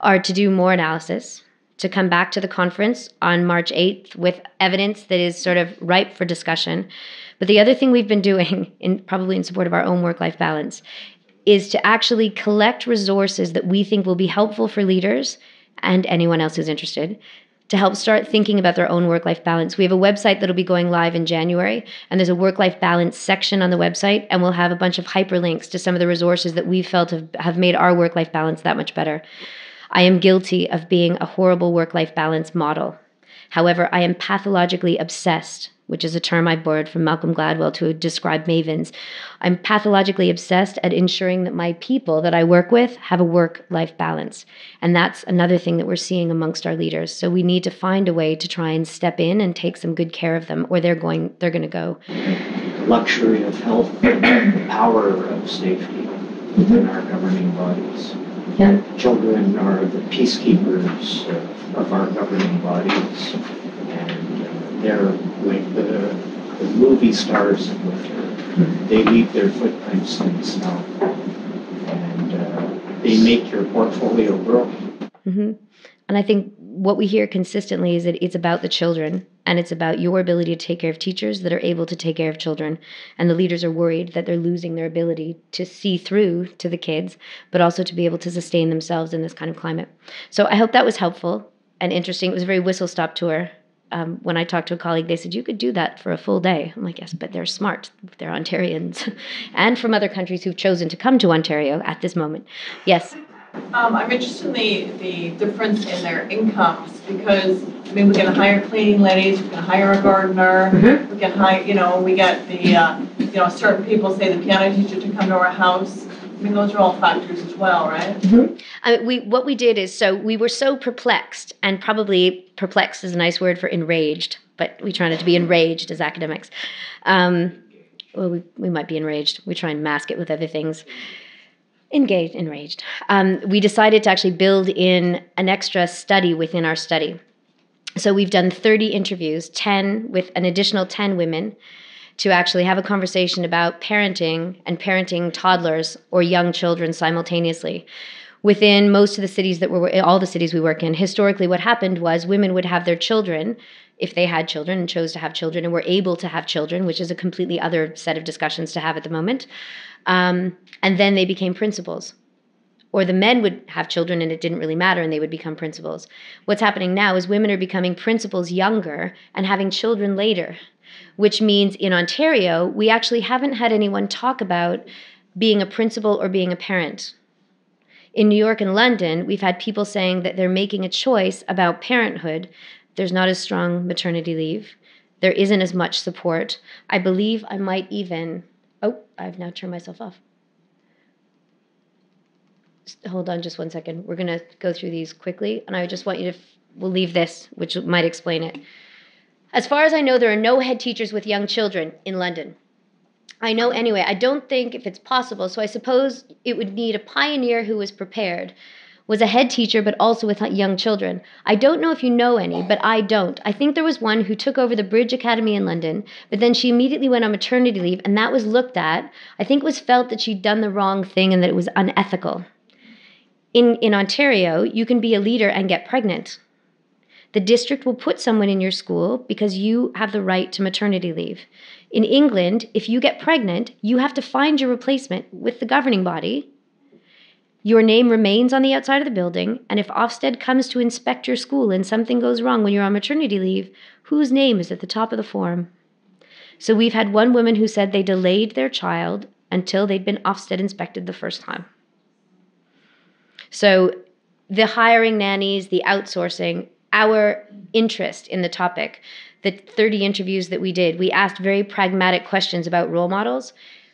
are to do more analysis, to come back to the conference on March 8th with evidence that is sort of ripe for discussion. But the other thing we've been doing, probably in support of our own work-life balance, is to actually collect resources that we think will be helpful for leaders and anyone else who's interested to help start thinking about their own work-life balance. We have a website that'll be going live in January, and there's a work-life balance section on the website, and we'll have a bunch of hyperlinks to some of the resources that we've felt have made our work-life balance that much better. I am guilty of being a horrible work-life balance model. However, I am pathologically obsessed, which is a term I borrowed from Malcolm Gladwell to describe mavens. I'm pathologically obsessed at ensuring that my people that I work with have a work-life balance. And that's another thing that we're seeing amongst our leaders. So we need to find a way to try and step in and take some good care of them, or they're going to go. The luxury of health, the power of safety within our governing bodies. Yeah. Children are the peacekeepers of our governing bodies, and they're like the movie stars of winter. They leave their footprints in the snow, and they make your portfolio grow. Mm-hmm. And I think what we hear consistently is that it's about the children, and it's about your ability to take care of teachers that are able to take care of children. And the leaders are worried that they're losing their ability to see through to the kids, but also to be able to sustain themselves in this kind of climate. So I hope that was helpful and interesting. It was a very whistle-stop tour. When I talked to a colleague, they said, you could do that for a full day. I'm like, yes, but they're smart. They're Ontarians and from other countries who've chosen to come to Ontario at this moment. Yes. I'm interested in the difference in their incomes because, I mean, we can hire cleaning ladies, we can hire a gardener, we can hire, we get the, certain people say the piano teacher to come to our house. I mean, those are all factors as well, right? What we did is, so we were so perplexed, and probably perplexed is a nice word for enraged, but we try not to be enraged as academics. Well, we might be enraged. We try and mask it with other things. Enraged. We decided to actually build in an extra study within our study. So we've done 30 interviews, 10 with an additional 10 women, to actually have a conversation about parenting and parenting toddlers or young children simultaneously. Within most of the cities all the cities we work in, historically what happened was women would have their children, if they had children and chose to have children and were able to have children, which is a completely other set of discussions to have at the moment, and then they became principals. Or the men would have children and it didn't really matter and they would become principals. What's happening now is women are becoming principals younger and having children later, which means in Ontario, we actually haven't had anyone talk about being a principal or being a parent. In New York and London, we've had people saying that they're making a choice about parenthood. There's not as strong maternity leave. There isn't as much support. I believe I might even... Oh, I've now turned myself off. Hold on just one second. We're going to go through these quickly, and I just want you to... We'll leave this, which might explain it. As far as I know, there are no head teachers with young children in London. I know anyway. I don't think if it's possible, so I suppose it would need a pioneer who was prepared, was a head teacher, but also with young children. I don't know if you know any, but I don't. I think there was one who took over the Bridge Academy in London, but then she immediately went on maternity leave, and that was looked at. I think it was felt that she'd done the wrong thing and that it was unethical. In Ontario, you can be a leader and get pregnant. The district will put someone in your school because you have the right to maternity leave. In England, if you get pregnant, you have to find your replacement with the governing body. Your name remains on the outside of the building, and if Ofsted comes to inspect your school and something goes wrong when you're on maternity leave, whose name is at the top of the form? So we've had one woman who said they delayed their child until they'd been Ofsted inspected the first time. So the hiring nannies, the outsourcing, our interest in the topic, the 30 interviews that we did, we asked very pragmatic questions about role models.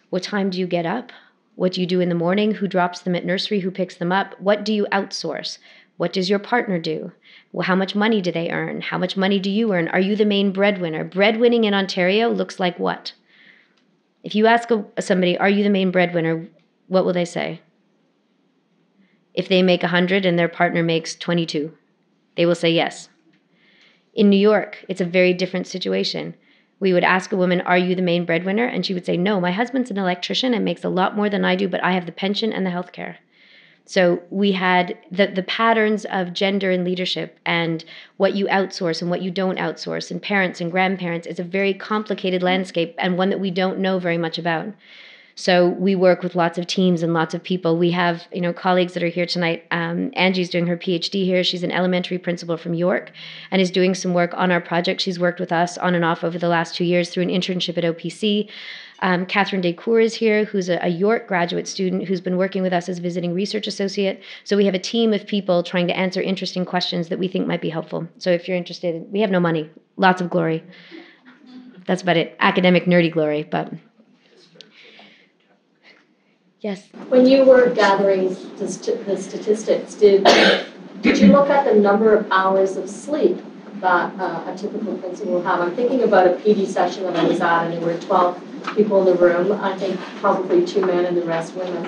What time do you get up? What do you do in the morning? Who drops them at nursery? Who picks them up? What do you outsource? What does your partner do? Well, how much money do they earn? How much money do you earn? Are you the main breadwinner? Breadwinning in Ontario looks like what? If you ask somebody, are you the main breadwinner? What will they say? If they make 100 and their partner makes 22, they will say yes. In New York, it's a very different situation. We would ask a woman, are you the main breadwinner? And she would say, no, my husband's an electrician and makes a lot more than I do, but I have the pension and the health care. So we had the patterns of gender and leadership and what you outsource and what you don't outsource, and parents and grandparents. It's a very complicated landscape and one that we don't know very much about. So we work with lots of teams and lots of people. We have, colleagues that are here tonight. Angie's doing her PhD here. She's an elementary principal from York and is doing some work on our project. She's worked with us on and off over the last 2 years through an internship at OPC. Catherine Descours is here, who's a York graduate student who's been working with us as visiting research associate. So we have a team of people trying to answer interesting questions that we think might be helpful. So if you're interested, we have no money, lots of glory. That's about it. Academic, nerdy glory, but... Yes. When you were gathering the statistics, did you look at the number of hours of sleep that a typical principal will have? I'm thinking about a PD session that I was at, and there were 12 people in the room. I think probably 2 men and the rest women.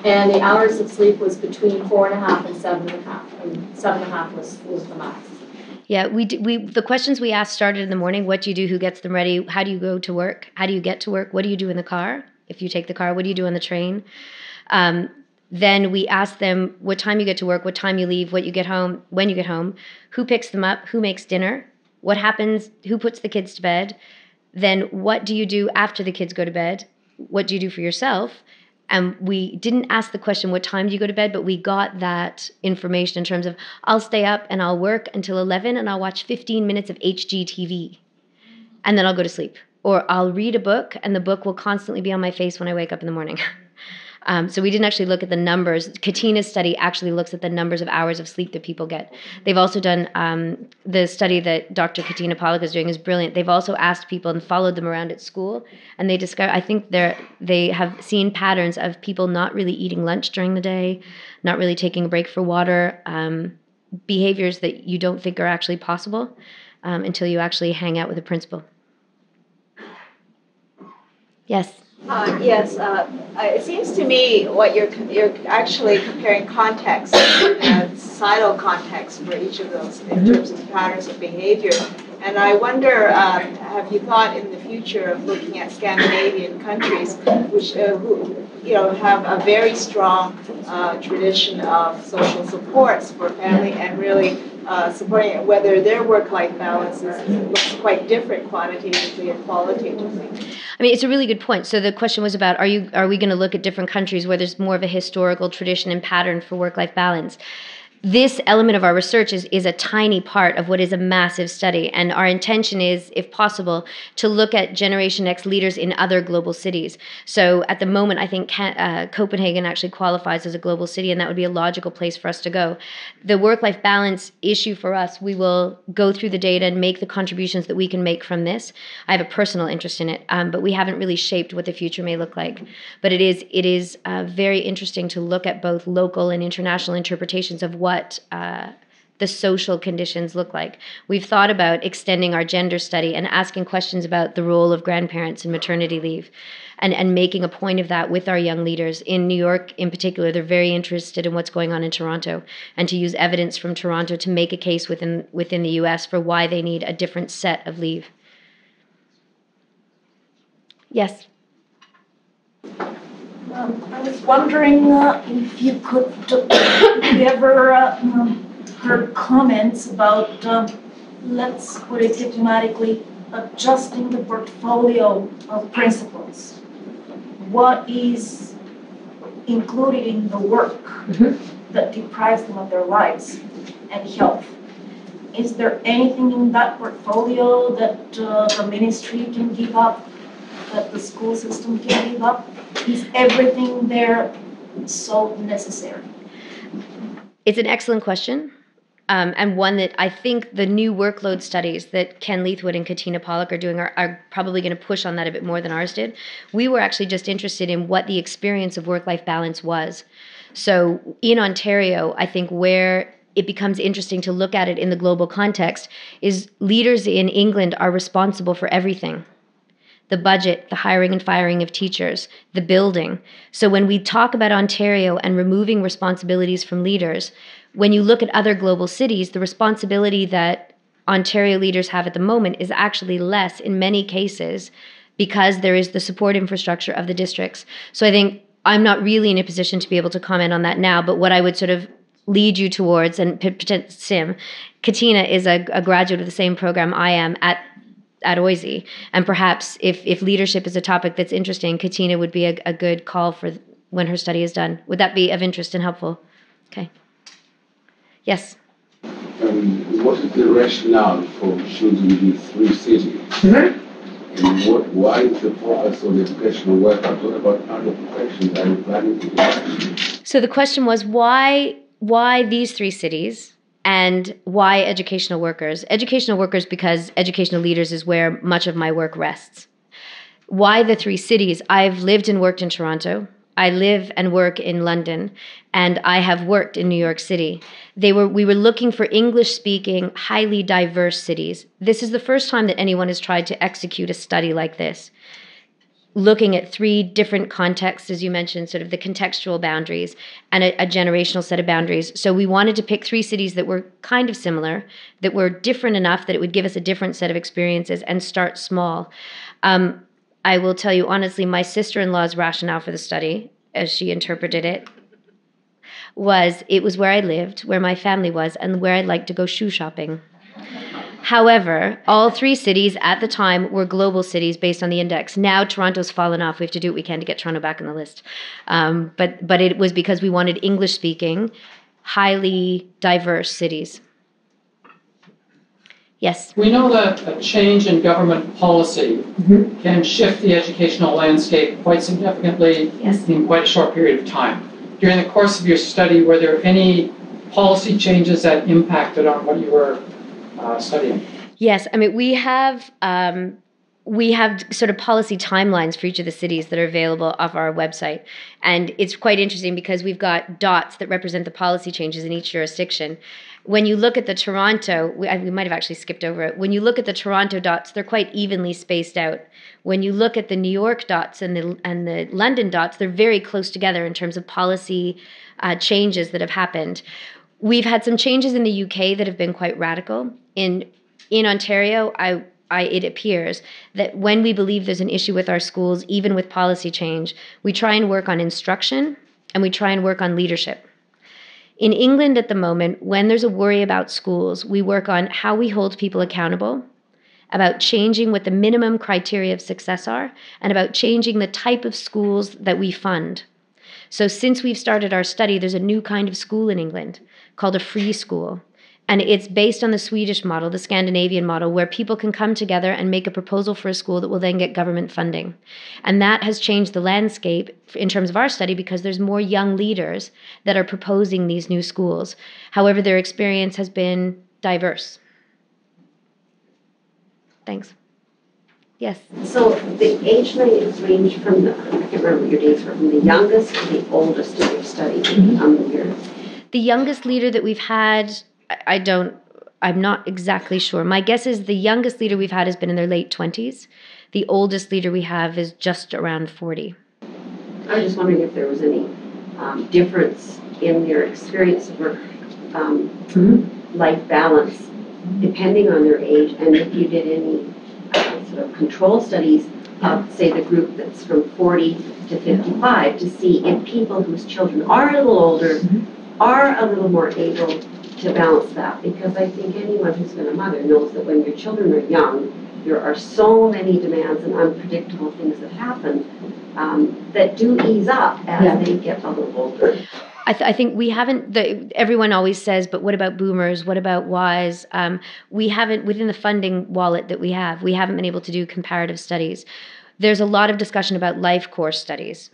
And the hours of sleep was between 4.5 and 7.5, and 7.5 was the max. Yeah, the questions we asked started in the morning. What do you do? Who gets them ready? How do you go to work? How do you get to work? What do you do in the car? If you take the car, what do you do on the train? Then we ask them what time you get to work, what time you leave, what you get home, when you get home, who picks them up, who makes dinner, what happens, who puts the kids to bed, then what do you do after the kids go to bed, what do you do for yourself? And we didn't ask the question, what time do you go to bed, but we got that information in terms of, I'll stay up and I'll work until 11 and I'll watch 15 minutes of HGTV and then I'll go to sleep. Or I'll read a book, and the book will constantly be on my face when I wake up in the morning. So we didn't actually look at the numbers. Katina's study actually looks at the numbers of hours of sleep that people get. They've also done, the study that Dr. Katina Pollack is doing is brilliant. They've also asked people and followed them around at school, and they discover, I think they have seen patterns of people not really eating lunch during the day, not really taking a break for water, behaviors that you don't think are actually possible until you actually hang out with a principal. Yes? Yes, it seems to me what you're actually comparing context, societal context for each of those in terms of patterns of behavior. And I wonder, have you thought in the future of looking at Scandinavian countries, which who have a very strong tradition of social supports for family and really supporting it, whether their work-life balance looks quite different quantitatively and qualitatively? I mean, it's a really good point. So the question was about, are we going to look at different countries where there's more of a historical tradition and pattern for work-life balance? This element of our research is a tiny part of what is a massive study, and our intention is, if possible, to look at Generation X leaders in other global cities. So at the moment, I think Copenhagen actually qualifies as a global city, and that would be a logical place for us to go. The work-life balance issue for us, we will go through the data and make the contributions that we can make from this. I have a personal interest in it, but we haven't really shaped what the future may look like. But it is very interesting to look at both local and international interpretations of what the social conditions look like. We've thought about extending our gender study and asking questions about the role of grandparents and maternity leave, and making a point of that with our young leaders. In New York, in particular, they're very interested in what's going on in Toronto, and to use evidence from Toronto to make a case within the U.S. for why they need a different set of leave. Yes? I was wondering if you could, if you ever heard comments about, let's put it diplomatically, adjusting the portfolio of principles. What is included in the work that deprives them of their lives and health? Is there anything in that portfolio that the ministry can give up, that the school system can give up? Is everything there so necessary? It's an excellent question, and one that I think the new workload studies that Ken Leithwood and Katina Pollack are doing are probably going to push on that a bit more than ours did. We were actually just interested in what the experience of work-life balance was. So in Ontario, I think where it becomes interesting to look at it in the global context is leaders in England are responsible for everything. The budget, the hiring and firing of teachers, the building. So when we talk about Ontario and removing responsibilities from leaders, when you look at other global cities, the responsibility that Ontario leaders have at the moment is actually less in many cases because there is the support infrastructure of the districts. So I think I'm not really in a position to be able to comment on that now, but what I would sort of lead you towards, and Sim, Katina is a graduate of the same program I am at OISE, and perhaps if leadership is a topic that's interesting, Katina would be a good call for when her study is done. Would that be of interest and helpful? Okay. Yes? What is the rationale for choosing these three cities? And why is the focus on educational work? I thought about other professions. Are you planning to do? So the question was why these three cities? And why educational workers? Educational workers because educational leaders is where much of my work rests. Why the three cities? I've lived and worked in Toronto. I live and work in London, and I have worked in New York City. We were looking for English-speaking, highly diverse cities. This is the first time that anyone has tried to execute a study like this, looking at three different contexts, as you mentioned, sort of the contextual boundaries and a generational set of boundaries. So we wanted to pick three cities that were kind of similar, that were different enough that it would give us a different set of experiences and start small. I will tell you honestly, my sister-in-law's rationale for the study, as she interpreted it, was where I lived, where my family was, and where I'd like to go shoe shopping. However, all three cities at the time were global cities based on the index. Now Toronto's fallen off. We have to do what we can to get Toronto back on the list. But it was because we wanted English-speaking, highly diverse cities. Yes. We know that a change in government policy can shift the educational landscape quite significantly in quite a short period of time. During the course of your study, were there any policy changes that impacted on what you were studying? Yes, I mean, we have sort of policy timelines for each of the cities that are available off our website. And it's quite interesting because we've got dots that represent the policy changes in each jurisdiction. When you look at the Toronto, we might have actually skipped over it. When you look at the Toronto dots, they're quite evenly spaced out. When you look at the New York dots and the London dots, they're very close together in terms of policy changes that have happened. We've had some changes in the UK that have been quite radical. In Ontario, it appears that when we believe there's an issue with our schools, even with policy change, we try and work on instruction and we try and work on leadership. In England at the moment, when there's a worry about schools, we work on how we hold people accountable, about changing what the minimum criteria of success are, and about changing the type of schools that we fund. So since we've started our study, there's a new kind of school in England called a free school. And it's based on the Swedish model, the Scandinavian model, where people can come together and make a proposal for a school that will then get government funding. And that has changed the landscape in terms of our study because there's more young leaders that are proposing these new schools. However, their experience has been diverse. Thanks. Yes. So the age range from I can't remember what your dates were, from the youngest to the oldest in your study. The youngest leader that we've had, I'm not exactly sure. My guess is the youngest leader we've had has been in their late 20s. The oldest leader we have is just around 40. I was just wondering if there was any difference in their experience of work-life balance depending on their age, and if you did any sort of control studies of, say, the group that's from 40 to 55 to see if people whose children are a little older are a little more able to balance that, because I think anyone who's been a mother knows that when your children are young, there are so many demands and unpredictable things that happen that do ease up as they get a little older. I think we haven't, everyone always says, but what about boomers? What about WISE? We haven't, within the funding wallet that we haven't been able to do comparative studies. There's a lot of discussion about life course studies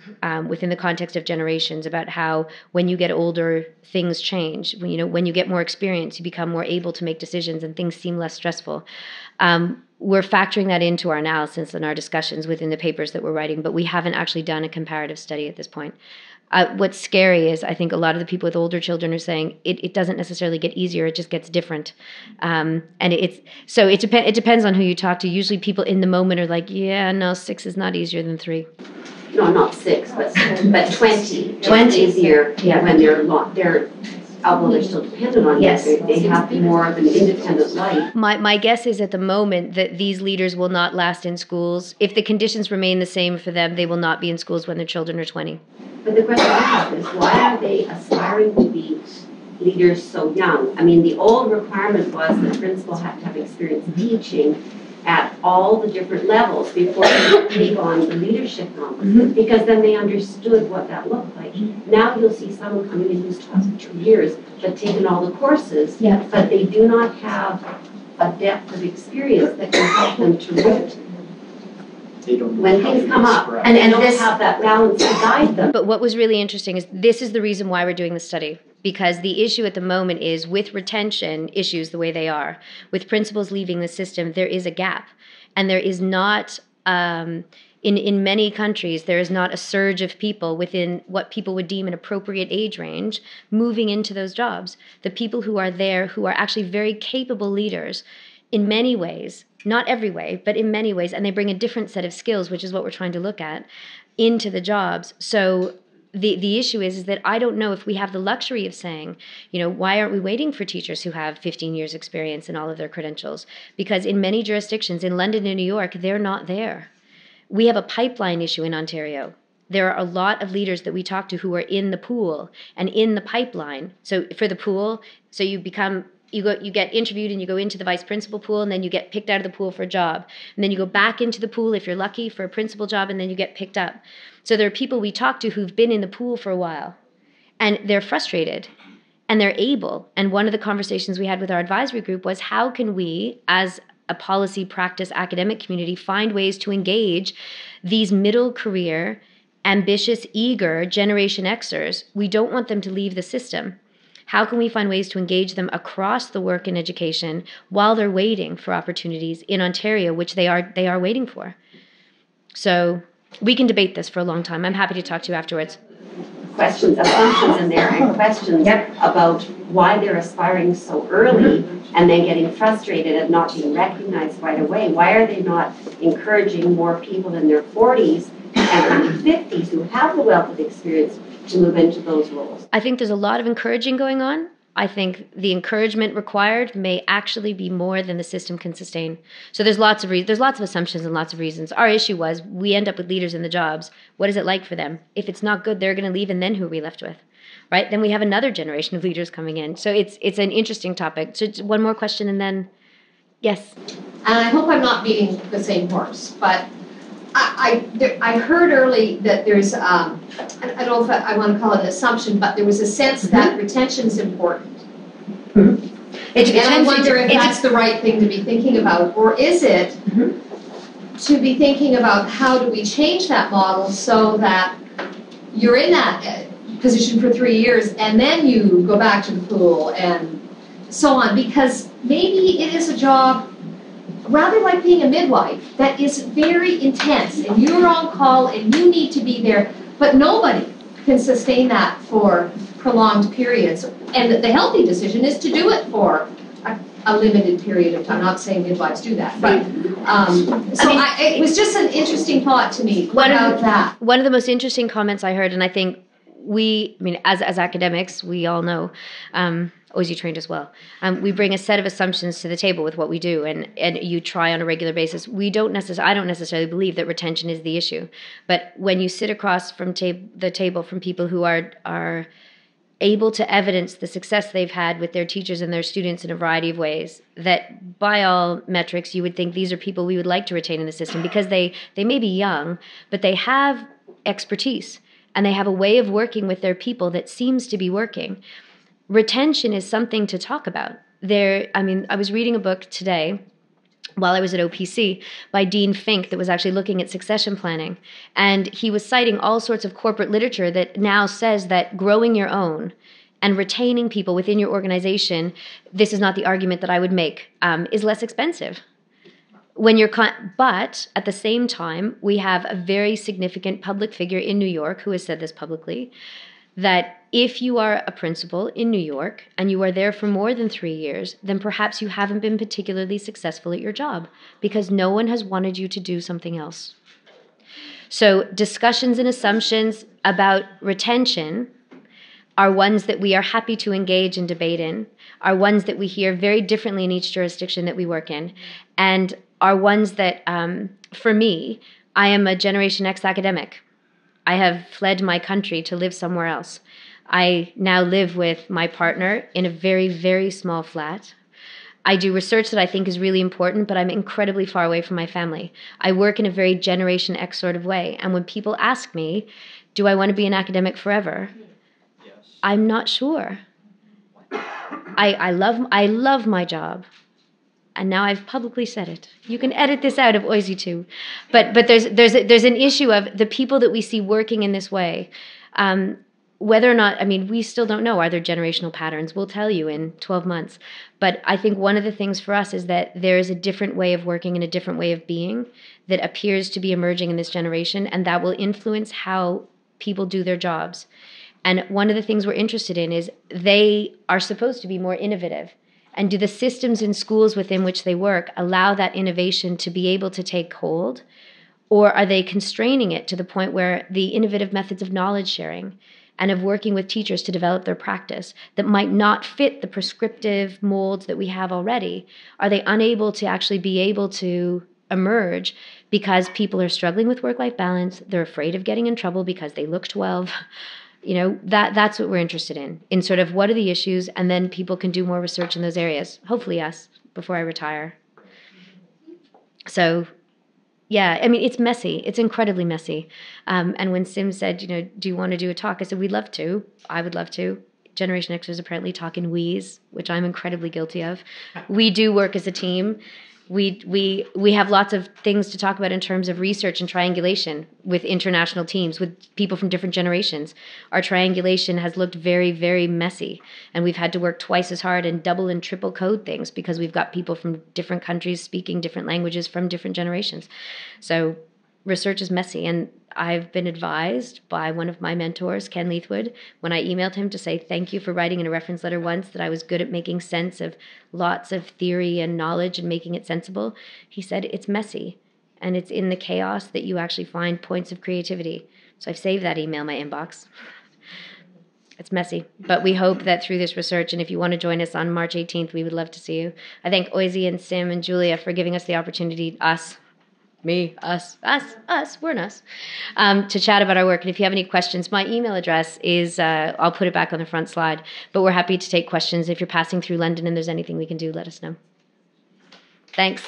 within the context of generations, about how when you get older, things change. When you get more experience, you become more able to make decisions and things seem less stressful. We're factoring that into our analysis and our discussions within the papers that we're writing, but we haven't actually done a comparative study at this point. What's scary is I think a lot of the people with older children are saying it doesn't necessarily get easier, it just gets different. And it depends on who you talk to. Usually people in the moment are like, yeah, no, 6 is not easier than 3. No, not 6, but 20. 20 easier when they're although they're still dependent on you, they have more of an independent life. My guess is at the moment that these leaders will not last in schools. If the conditions remain the same for them, they will not be in schools when their children are 20. But the question I have is, why are they aspiring to be leaders so young? I mean, the old requirement was the principal had to have experience teaching at all the different levels before they could take on the leadership role, because then they understood what that looked like. Now you'll see someone coming in who's taught for 2 years, but taken all the courses, but they do not have a depth of experience that can help them to root when things come up, and they don't have that balance to guide them. But what was really interesting is this is the reason why we're doing the study, because the issue at the moment is with retention issues the way they are, with principals leaving the system, there is a gap, and there is not in many countries, there is not a surge of people within what people would deem an appropriate age range moving into those jobs. The people who are there, who are actually very capable leaders in many ways, not every way, but in many ways, and they bring a different set of skills, which is what we're trying to look at, into the jobs. So the issue is that I don't know if we have the luxury of saying, why aren't we waiting for teachers who have 15 years experience in all of their credentials? Because in many jurisdictions, in London and New York, they're not there. We have a pipeline issue in Ontario. There are a lot of leaders that we talk to who are in the pool and in the pipeline. So for the pool, so you get interviewed and you go into the vice principal pool, and then you get picked out of the pool for a job. And then you go back into the pool if you're lucky for a principal job, and then you get picked up. So there are people we talk to who've been in the pool for a while, and they're frustrated. and they're able. And one of the conversations we had with our advisory group was, how can we, as a policy practice academic community, find ways to engage these middle career, ambitious, eager Generation Xers? We don't want them to leave the system. How can we find ways to engage them across the work and education while they're waiting for opportunities in Ontario, which they are waiting for? So we can debate this for a long time. I'm happy to talk to you afterwards. Questions, assumptions in there, and questions about why they're aspiring so early and then getting frustrated at not being recognized right away. Why are they not encouraging more people in their 40s and early 50s who have the wealth of experience to move into those roles? I think there's a lot of encouraging going on. I think the encouragement required may actually be more than the system can sustain. So there's lots of assumptions and lots of reasons. Our issue was, we end up with leaders in the jobs. What is it like for them? If it's not good, they're going to leave, and then who are we left with? Right? Then we have another generation of leaders coming in. So it's an interesting topic. So one more question, and then, yes. And I hope I'm not beating the same horse, but I heard early that there's, I don't know if I want to call it an assumption, but there was a sense that retention is important. And I wonder if that's the right thing to be thinking about, or is it to be thinking about how do we change that model so that you're in that position for 3 years and then you go back to the pool and so on, because maybe it is a job rather like being a midwife that is very intense, and you're on call and you need to be there, but nobody can sustain that for prolonged periods. And the healthy decision is to do it for a limited period of time. I'm not saying midwives do that, but it was just an interesting thought to me about that. One of the most interesting comments I heard, and I think as academics, we all know, OISE trained as well. We bring a set of assumptions to the table with what we do, and you try on a regular basis. I don't necessarily believe that retention is the issue, but when you sit across from the table from people who are able to evidence the success they've had with their teachers and their students in a variety of ways, that by all metrics you would think these are people we would like to retain in the system, because they may be young, but they have expertise and they have a way of working with their people that seems to be working. Retention is something to talk about. I was reading a book today while I was at OPC by Dean Fink that was actually looking at succession planning. And he was citing all sorts of corporate literature that now says that growing your own and retaining people within your organization, this is not the argument that I would make, is less expensive. But at the same time, we have a very significant public figure in New York who has said this publicly, that if you are a principal in New York and you are there for more than 3 years, then perhaps you haven't been particularly successful at your job because no one has wanted you to do something else. So discussions and assumptions about retention are ones that we are happy to engage and debate in, are ones that we hear very differently in each jurisdiction that we work in, and are ones that, for me, I am a Generation X academic. I have fled my country to live somewhere else. I now live with my partner in a very, very small flat. I do research that I think is really important, but I'm incredibly far away from my family. I work in a very Generation X sort of way. And when people ask me, do I want to be an academic forever? Yes. I'm not sure. I love my job. And now I've publicly said it. You can edit this out of OISE too. But there's an issue of the people that we see working in this way. Whether or not, we still don't know. Are there generational patterns? We'll tell you in 12 months. But I think one of the things for us is that there is a different way of working and a different way of being that appears to be emerging in this generation, and that will influence how people do their jobs. And one of the things we're interested in is they are supposed to be more innovative. And do the systems in schools within which they work allow that innovation to be able to take hold? Or are they constraining it to the point where the innovative methods of knowledge sharing and of working with teachers to develop their practice that might not fit the prescriptive molds that we have already, are they unable to actually be able to emerge because people are struggling with work-life balance, they're afraid of getting in trouble because they look 12, that's what we're interested in sort of what are the issues, and then people can do more research in those areas, hopefully us, before I retire. So, yeah, it's messy. It's incredibly messy. And when Sim said, do you want to do a talk? I said, we'd love to. I would love to. Generation Xers apparently talk in OISE, which I'm incredibly guilty of. We do work as a team. We have lots of things to talk about in terms of research and triangulation with international teams, with people from different generations. Our triangulation has looked very, very messy, and we've had to work twice as hard and double and triple code things because we've got people from different countries speaking different languages from different generations. So research is messy, and I've been advised by one of my mentors, Ken Leithwood, when I emailed him to say thank you for writing in a reference letter once that I was good at making sense of lots of theory and knowledge and making it sensible. He said, it's messy, and it's in the chaos that you actually find points of creativity. So I've saved that email in my inbox. It's messy, but we hope that through this research, and if you want to join us on March 18th, we would love to see you. I thank OISE and Sim and Julia for giving us the opportunity, we're an us, to chat about our work. And if you have any questions, my email address is, I'll put it back on the front slide, but we're happy to take questions. If you're passing through London and there's anything we can do, let us know. Thanks.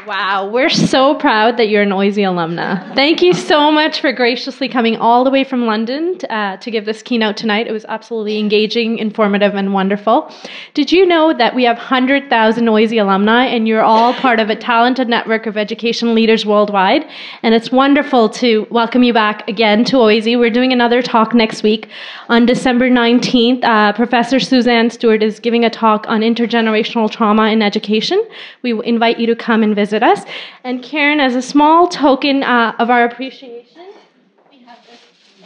Wow, we're so proud that you're an OISE alumna. Thank you so much for graciously coming all the way from London to give this keynote tonight. It was absolutely engaging, informative, and wonderful. Did you know that we have 100,000 OISE alumni, and you're all part of a talented network of education leaders worldwide? And it's wonderful to welcome you back again to OISE. We're doing another talk next week on December 19th. Professor Suzanne Stewart is giving a talk on intergenerational trauma in education. We invite you to come and visit us. And Karen, as a small token of our appreciation, we have this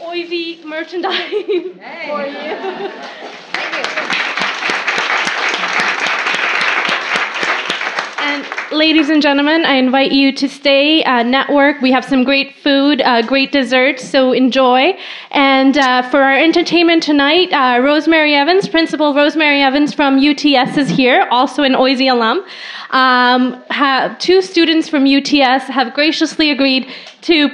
OISE merchandise for you. Thank you. And ladies and gentlemen, I invite you to stay, network. We have some great food, great desserts, so enjoy. And for our entertainment tonight, Rosemary Evans, Principal Rosemary Evans from UTS is here, also an OISE alum. Two students from UTS have graciously agreed to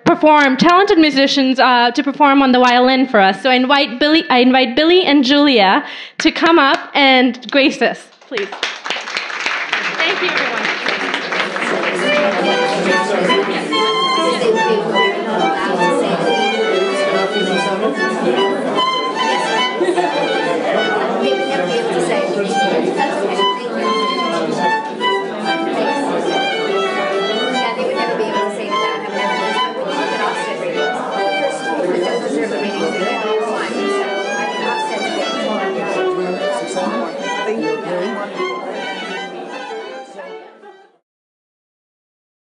perform, talented musicians to perform on the violin for us. So I invite Billy and Julia to come up and grace us, please. Thank you, everyone.